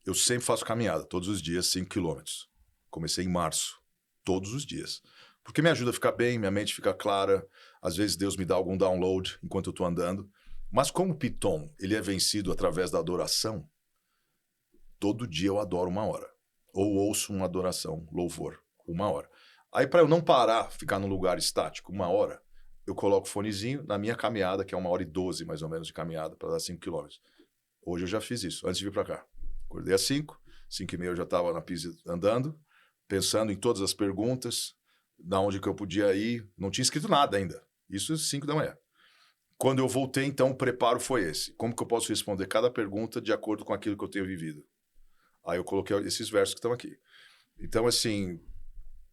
eu sempre faço caminhada, todos os dias, 5 quilômetros. Comecei em março, todos os dias. Porque me ajuda a ficar bem, minha mente fica clara. Às vezes Deus me dá algum download enquanto eu estou andando. Mas como o Piton, ele é vencido através da adoração, todo dia eu adoro 1 hora. Ou ouço uma adoração, louvor, 1 hora. Aí para eu não parar, ficar num lugar estático, 1 hora, eu coloco o fonezinho na minha caminhada, que é 1h12 mais ou menos de caminhada, para dar 5 quilômetros. Hoje eu já fiz isso, antes de vir para cá. Acordei às 5h30 eu já estava na pista andando, pensando em todas as perguntas, da onde que eu podia ir. Não tinha escrito nada ainda. Isso às 5 da manhã. Quando eu voltei, então, o preparo foi esse. Como que eu posso responder cada pergunta de acordo com aquilo que eu tenho vivido? Aí eu coloquei esses versos que estão aqui. Então, assim,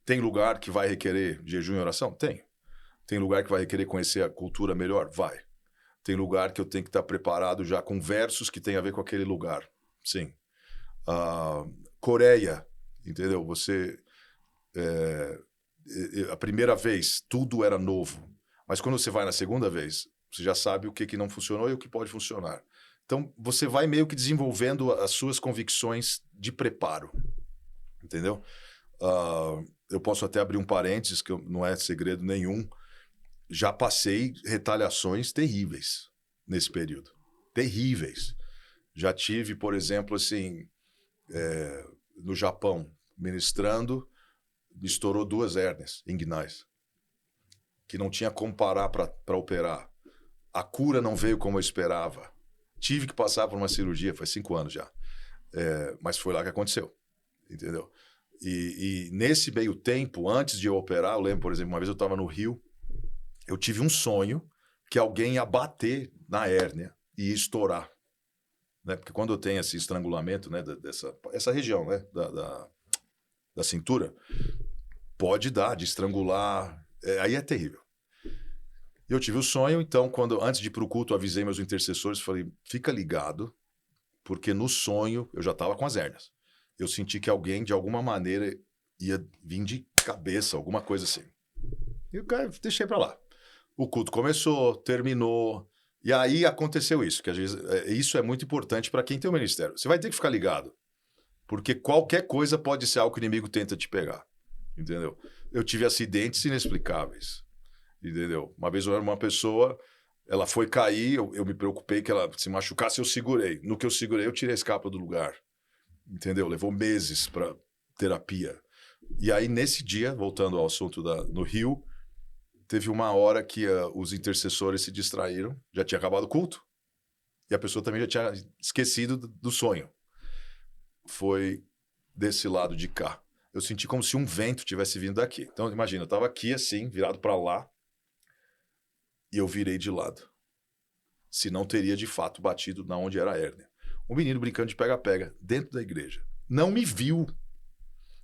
tem lugar que vai requerer jejum e oração? Tem. Tem lugar que vai requerer conhecer a cultura melhor? Vai. Tem lugar que eu tenho que estar preparado já com versos que tem a ver com aquele lugar? Sim. Coreia, entendeu? A primeira vez, tudo era novo. Mas quando você vai na segunda vez, você já sabe o que não funcionou e o que pode funcionar. Então, você vai meio que desenvolvendo as suas convicções de preparo. Entendeu? Eu posso até abrir um parênteses, que não é segredo nenhum. Já passei retaliações terríveis nesse período. Terríveis. Já tive, por exemplo, assim, no Japão, ministrando, me estourou 2 hérnias inguinais, que não tinha como parar para operar. A cura não veio como eu esperava. Tive que passar por uma cirurgia, faz 5 anos já. Mas foi lá que aconteceu, entendeu? E nesse meio tempo, antes de eu operar, eu lembro, por exemplo, uma vez eu estava no Rio, eu tive um sonho que alguém ia bater na hérnia e ia estourar. Né? Porque quando eu tenho esse estrangulamento, né, essa região, né, da cintura, pode dar de estrangular, aí é terrível. Eu tive o sonho, então, antes de ir para o culto, eu avisei meus intercessores, falei, fica ligado, porque no sonho eu já estava com as hérnias. Eu senti que alguém, de alguma maneira, ia vir de cabeça, alguma coisa assim. E eu deixei para lá. O culto começou, terminou, E aí aconteceu isso, que às vezes isso é muito importante para quem tem o ministério. Você vai ter que ficar ligado, porque qualquer coisa pode ser algo que o inimigo tenta te pegar, entendeu? Eu tive acidentes inexplicáveis, entendeu? Uma vez uma pessoa, ela foi cair, eu me preocupei que ela se machucasse, eu segurei. No que eu segurei, eu tirei a escapa do lugar, entendeu? Levou meses para terapia. E aí, nesse dia, voltando ao assunto no Rio, teve uma hora que os intercessores se distraíram, já tinha acabado o culto, e a pessoa também já tinha esquecido do sonho. Foi desse lado de cá. Eu senti como se um vento tivesse vindo daqui. Então, imagina, eu estava aqui assim, virado para lá, e eu virei de lado. Se não teria, de fato, batido na onde era a hérnia. Um menino brincando de pega-pega dentro da igreja. Não me viu.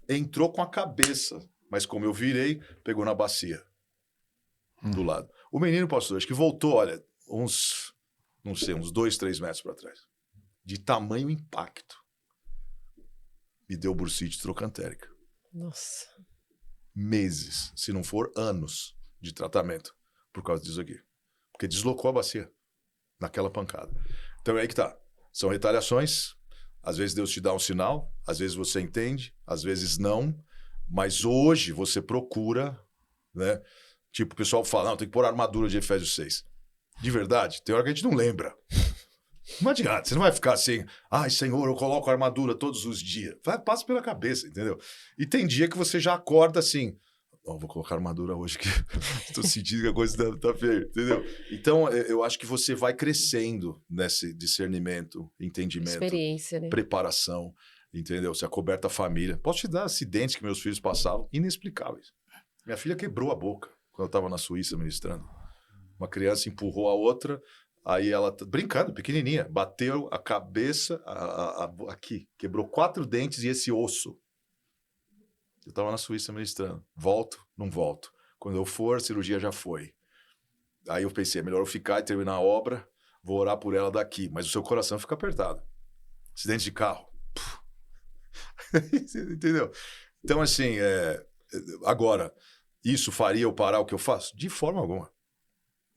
Entrou com a cabeça, mas como eu virei, pegou na bacia. Do lado. O menino, pastor, acho que voltou, olha, uns 2, 3 metros para trás. De tamanho impacto. Me deu bursite trocantérica. Nossa. Meses, se não for anos de tratamento por causa disso aqui. Porque deslocou a bacia naquela pancada. Então é aí que tá. São retaliações. Às vezes Deus te dá um sinal, às vezes você entende, às vezes não. Mas hoje você procura, né? Tipo, o pessoal fala, não, tem que pôr a armadura de Efésios 6. De verdade, tem hora que a gente não lembra. Não adianta, você não vai ficar assim, ai, Senhor, eu coloco a armadura todos os dias. Passa pela cabeça, entendeu? E tem dia que você já acorda assim, vou colocar a armadura hoje que estou sentindo que a coisa tá feia, entendeu? Então, eu acho que você vai crescendo nesse discernimento, entendimento, experiência, né? Preparação, entendeu? Você acoberta a família. Posso te dar acidentes que meus filhos passavam, inexplicáveis. Minha filha quebrou a boca quando eu estava na Suíça ministrando. Uma criança empurrou a outra, aí ela, brincando, pequenininha, bateu a cabeça aqui, quebrou 4 dentes e esse osso. Eu estava na Suíça ministrando. Volto? Não volto. Quando eu for, a cirurgia já foi. Aí eu pensei, é melhor eu ficar e terminar a obra, vou orar por ela daqui. Mas o seu coração fica apertado. Acidente de carro. Entendeu? Então, assim, agora, isso faria eu parar o que eu faço? De forma alguma.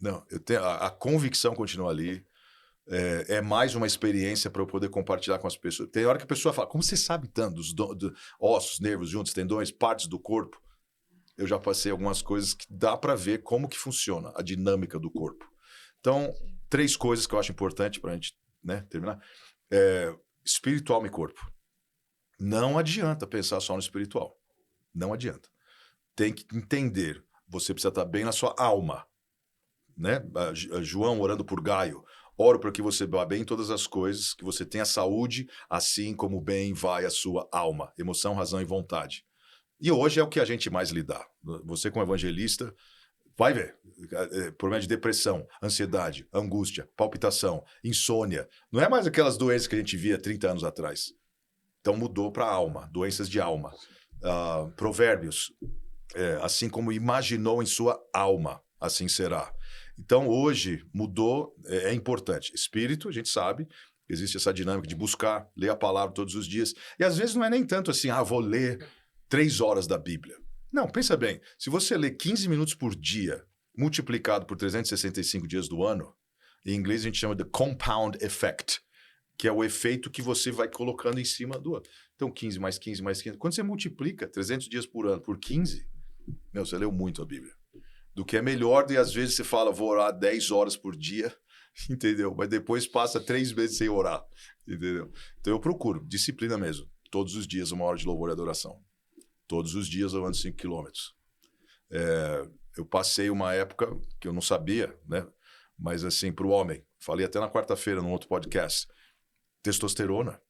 Não, eu tenho, a convicção continua ali. É mais uma experiência para eu poder compartilhar com as pessoas. Tem hora que a pessoa fala, como você sabe tanto dos ossos, nervos, juntos, tendões, partes do corpo? Eu já passei algumas coisas que dá para ver como que funciona a dinâmica do corpo. Então, 3 coisas que eu acho importante para a gente, né, terminar. Espiritual e corpo. Não adianta pensar só no espiritual. Não adianta. Tem que entender. Você precisa estar bem na sua alma. Né? João orando por Gaio. Oro para que você vá bem em todas as coisas, que você tenha saúde, assim como bem vai a sua alma. Emoção, razão e vontade. E hoje é o que a gente mais lidar. Você como evangelista, vai ver. Problema de depressão, ansiedade, angústia, palpitação, insônia. Não é mais aquelas doenças que a gente via 30 anos atrás. Então mudou para a alma, doenças de alma. Provérbios, assim como imaginou em sua alma, assim será. Então, hoje, mudou, é importante. Espírito, a gente sabe, existe essa dinâmica de buscar, ler a palavra todos os dias. E às vezes não é nem tanto assim, vou ler 3 horas da Bíblia. Não, pensa bem, se você ler 15 minutos por dia, multiplicado por 365 dias do ano, em inglês a gente chama de compound effect, que é o efeito que você vai colocando em cima do outro. Então, 15 mais 15 mais 15. Quando você multiplica 300 dias por ano por 15, você leu muito a Bíblia. Do que é melhor, e às vezes você fala, vou orar 10 horas por dia, entendeu? Mas depois passa 3 meses sem orar, entendeu? Então eu procuro, disciplina mesmo. Todos os dias 1 hora de louvor e adoração. Todos os dias eu ando 5 quilômetros. Eu passei uma época que eu não sabia, né? Mas assim, para o homem, falei até na quarta-feira num outro podcast, testosterona.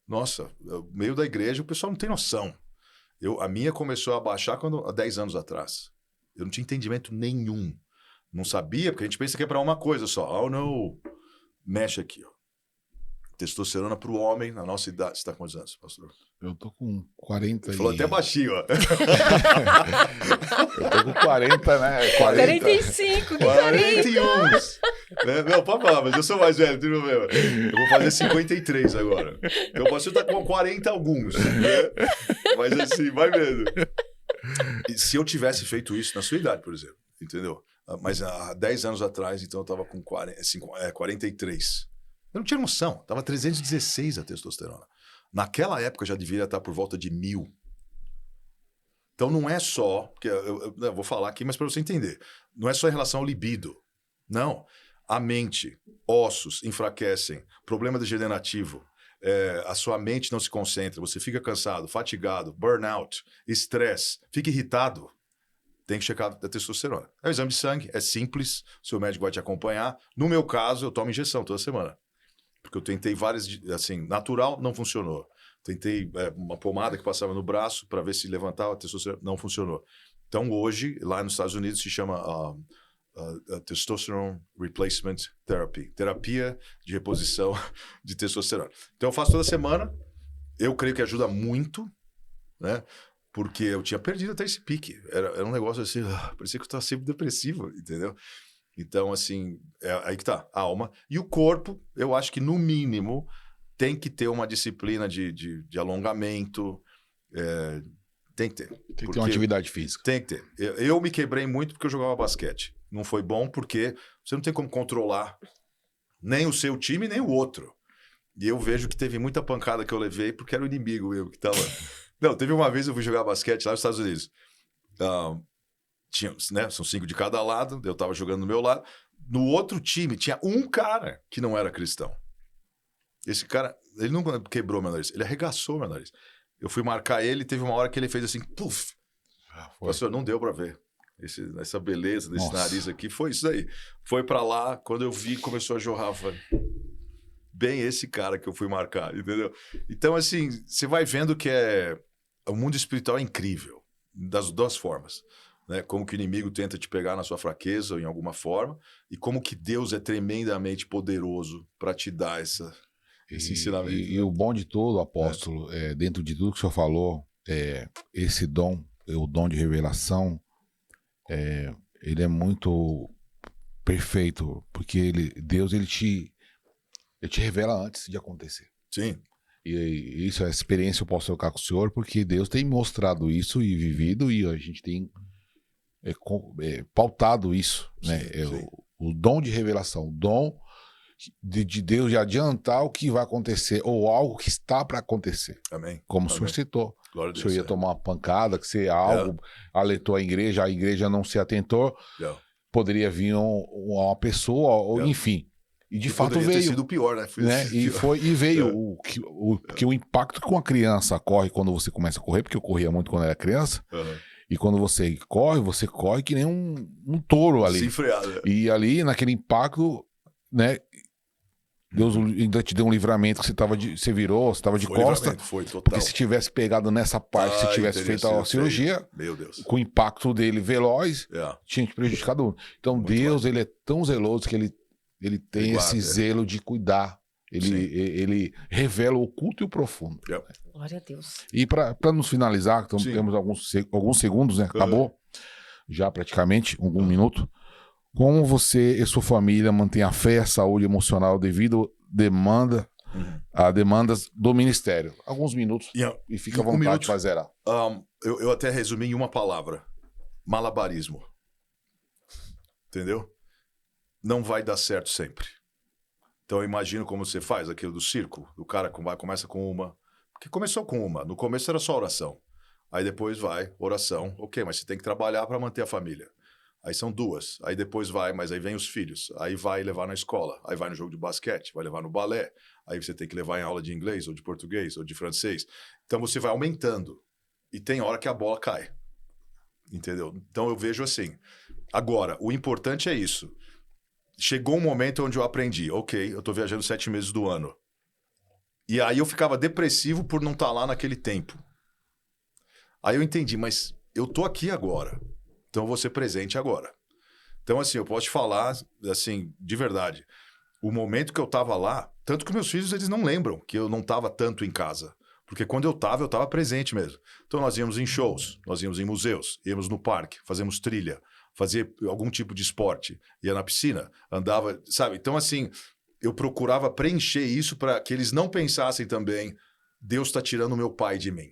Nossa, no meio da igreja o pessoal não tem noção. A minha começou a baixar há 10 anos atrás. Eu não tinha entendimento nenhum. Não sabia, porque a gente pensa que é para uma coisa só. Oh, não. Mexe aqui, ó. Testosterona para o homem, na nossa idade. Você está com quantos anos, pastor? Eu tô com 40 Falou até baixinho, ó. Eu tô com 40, né? 45, que 41. Não, pode falar, mas eu sou mais velho, não tem problema. Eu vou fazer 53 agora. Então o pastor tá com 40 alguns, né? Mas assim, vai vendo. E se eu tivesse feito isso na sua idade, por exemplo, entendeu? Mas há 10 anos atrás, então eu estava com 43. Eu não tinha noção. Estava 316 a testosterona. Naquela época já deveria estar por volta de 1000. Então não é só... Porque eu vou falar aqui, mas para você entender. Não é só em relação ao libido. Não. A mente, ossos enfraquecem, problema degenerativo, a sua mente não se concentra, você fica cansado, fatigado, burnout, estresse, fica irritado. Tem que checar a testosterona. É um exame de sangue, é simples, seu médico vai te acompanhar. No meu caso, eu tomo injeção toda semana. Porque eu tentei várias, assim, natural, não funcionou. Tentei uma pomada que passava no braço para ver se levantava a testosterona, não funcionou. Então hoje, lá nos Estados Unidos, se chama Testosterone Replacement Therapy. Terapia de reposição de testosterona. Então eu faço toda semana. Eu creio que ajuda muito, né? Porque eu tinha perdido até esse pique. Era um negócio assim, parecia que eu estava sempre depressivo, entendeu? Então, assim, aí que tá, a alma. E o corpo, eu acho que, no mínimo, tem que ter uma disciplina de alongamento. Tem que ter. Tem que ter uma atividade física. Tem que ter. Eu me quebrei muito porque eu jogava basquete. Não foi bom porque você não tem como controlar nem o seu time, nem o outro. E eu vejo que teve muita pancada que eu levei porque era o inimigo eu que tava... Não, teve uma vez eu fui jogar basquete lá nos Estados Unidos. Tinha, né, são 5 de cada lado, eu tava jogando do meu lado. No outro time tinha um cara que não era cristão. Esse cara, ele não quebrou meu nariz, ele arregaçou meu nariz. Eu fui marcar ele, teve uma hora que ele fez assim, puf. Pastor, não deu pra ver. Essa beleza desse nariz aqui, foi isso aí. Foi pra lá, quando eu vi, começou a jorrar. Falei, bem esse cara que eu fui marcar, entendeu? Então, assim, você vai vendo que o mundo espiritual é incrível, das duas formas. Né? Como que o inimigo tenta te pegar na sua fraqueza ou em alguma forma, e como que Deus é tremendamente poderoso para te dar esse ensinamento. E o bom de tudo, apóstolo, dentro de tudo que o senhor falou, esse dom, o dom de revelação, ele é muito perfeito, porque Deus ele te revela antes de acontecer. Sim. E isso, a experiência eu posso trocar com o senhor, porque Deus tem mostrado isso e vivido, e a gente tem pautado isso, né? Sim. O dom de revelação, o dom de Deus de adiantar o que vai acontecer, ou algo que está para acontecer. Amém. Como o senhor citou. Glória a O Deus, senhor ia tomar uma pancada, que se algo alertou a igreja não se atentou, poderia vir uma pessoa, ou enfim. E de fato veio. Ter sido pior, né? E veio que o impacto que uma criança corre quando você começa a correr, porque eu corria muito quando era criança, e quando você corre que nem um touro ali. Sem frear, né? E ali, naquele impacto, né? Deus ainda te deu um livramento que você virou, você estava de costa. Foi, total. Porque se tivesse pegado nessa parte, se tivesse feito a cirurgia, meu Deus, com o impacto dele veloz, tinha te prejudicado. Então muito Deus, ele é tão zeloso que ele tem esse zelo de cuidar. Ele revela o oculto e o profundo. Glória a Deus. E para nos finalizar, então, temos alguns segundos, né? Acabou já praticamente, um minuto. Como você e sua família mantêm a fé e a saúde emocional devido a demandas do ministério? Alguns minutos e fica à vontade de fazer. Eu até resumi em uma palavra. Malabarismo. Entendeu? Não vai dar certo sempre. Então eu imagino como você faz aquilo do circo. O cara começa com uma. Porque começou com uma. No começo era só oração. Aí depois vai, oração. Ok, mas você tem que trabalhar para manter a família. Aí são 2. Aí depois mas aí vem os filhos. Aí vai levar na escola. Aí vai no jogo de basquete. Vai levar no balé. Aí você tem que levar em aula de inglês, ou de português, ou de francês. Então você vai aumentando. E tem hora que a bola cai. Entendeu? Então eu vejo assim. Agora, o importante é isso. Chegou um momento onde eu aprendi. Ok, eu estou viajando 7 meses do ano. E aí eu ficava depressivo por não estar lá naquele tempo. Aí eu entendi, mas eu tô aqui agora. Então eu vou ser presente agora. Então, assim, eu posso te falar, assim, de verdade. O momento que eu tava lá, tanto que meus filhos, eles não lembram que eu não tava tanto em casa. Porque quando eu tava presente mesmo. Então nós íamos em shows, nós íamos em museus, íamos no parque, fazíamos trilha, fazia algum tipo de esporte, ia na piscina, andava, sabe? Então, assim, eu procurava preencher isso para que eles não pensassem também, Deus está tirando o meu pai de mim.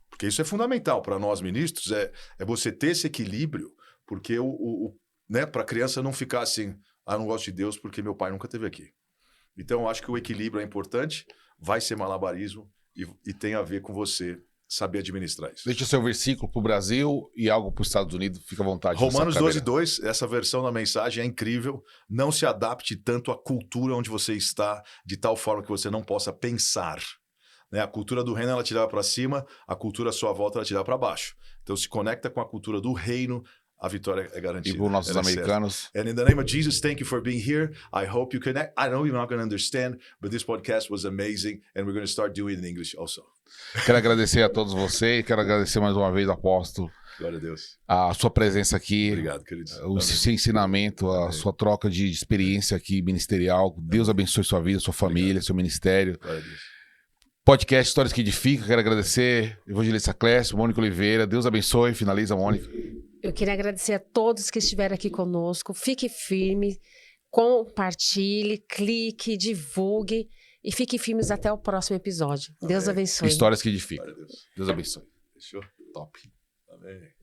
Porque isso é fundamental para nós ministros, é você ter esse equilíbrio, porque né, para a criança não ficar assim, não gosto de Deus porque meu pai nunca esteve aqui. Então, eu acho que o equilíbrio é importante, vai ser malabarismo e tem a ver com você saber administrar isso. Deixa o seu versículo para o Brasil e algo para os Estados Unidos, fica à vontade. Romanos 12:2, essa versão da mensagem é incrível. Não se adapte tanto à cultura onde você está, de tal forma que você não possa pensar. Né? A cultura do reino, ela te leva para cima, a cultura à sua volta, ela te leva para baixo. Então, se conecta com a cultura do reino, a vitória é garantida. E para os nossos americanos. And in the name of Jesus, thank you for being here. I hope you connect. I know you're not going to understand, but this podcast was amazing and we're going to start doing it in English also. Quero agradecer a todos vocês, quero agradecer mais uma vez, apóstolo. Glória a Deus. A sua presença aqui. Obrigado, queridos. O seu ensinamento, a sua troca de experiência aqui ministerial. Deus abençoe sua vida, sua família, seu ministério. Glória a Deus. Podcast Histórias que Edificam, quero agradecer Evangelista Clécio, Mônica Oliveira. Deus abençoe. Finaliza, Mônica. Eu queria agradecer a todos que estiveram aqui conosco. Fique firme, compartilhe, clique, divulgue e fiquem firmes até o próximo episódio. Deus abençoe. Histórias que Edificam. Deus abençoe. Fechou? Top. Amém.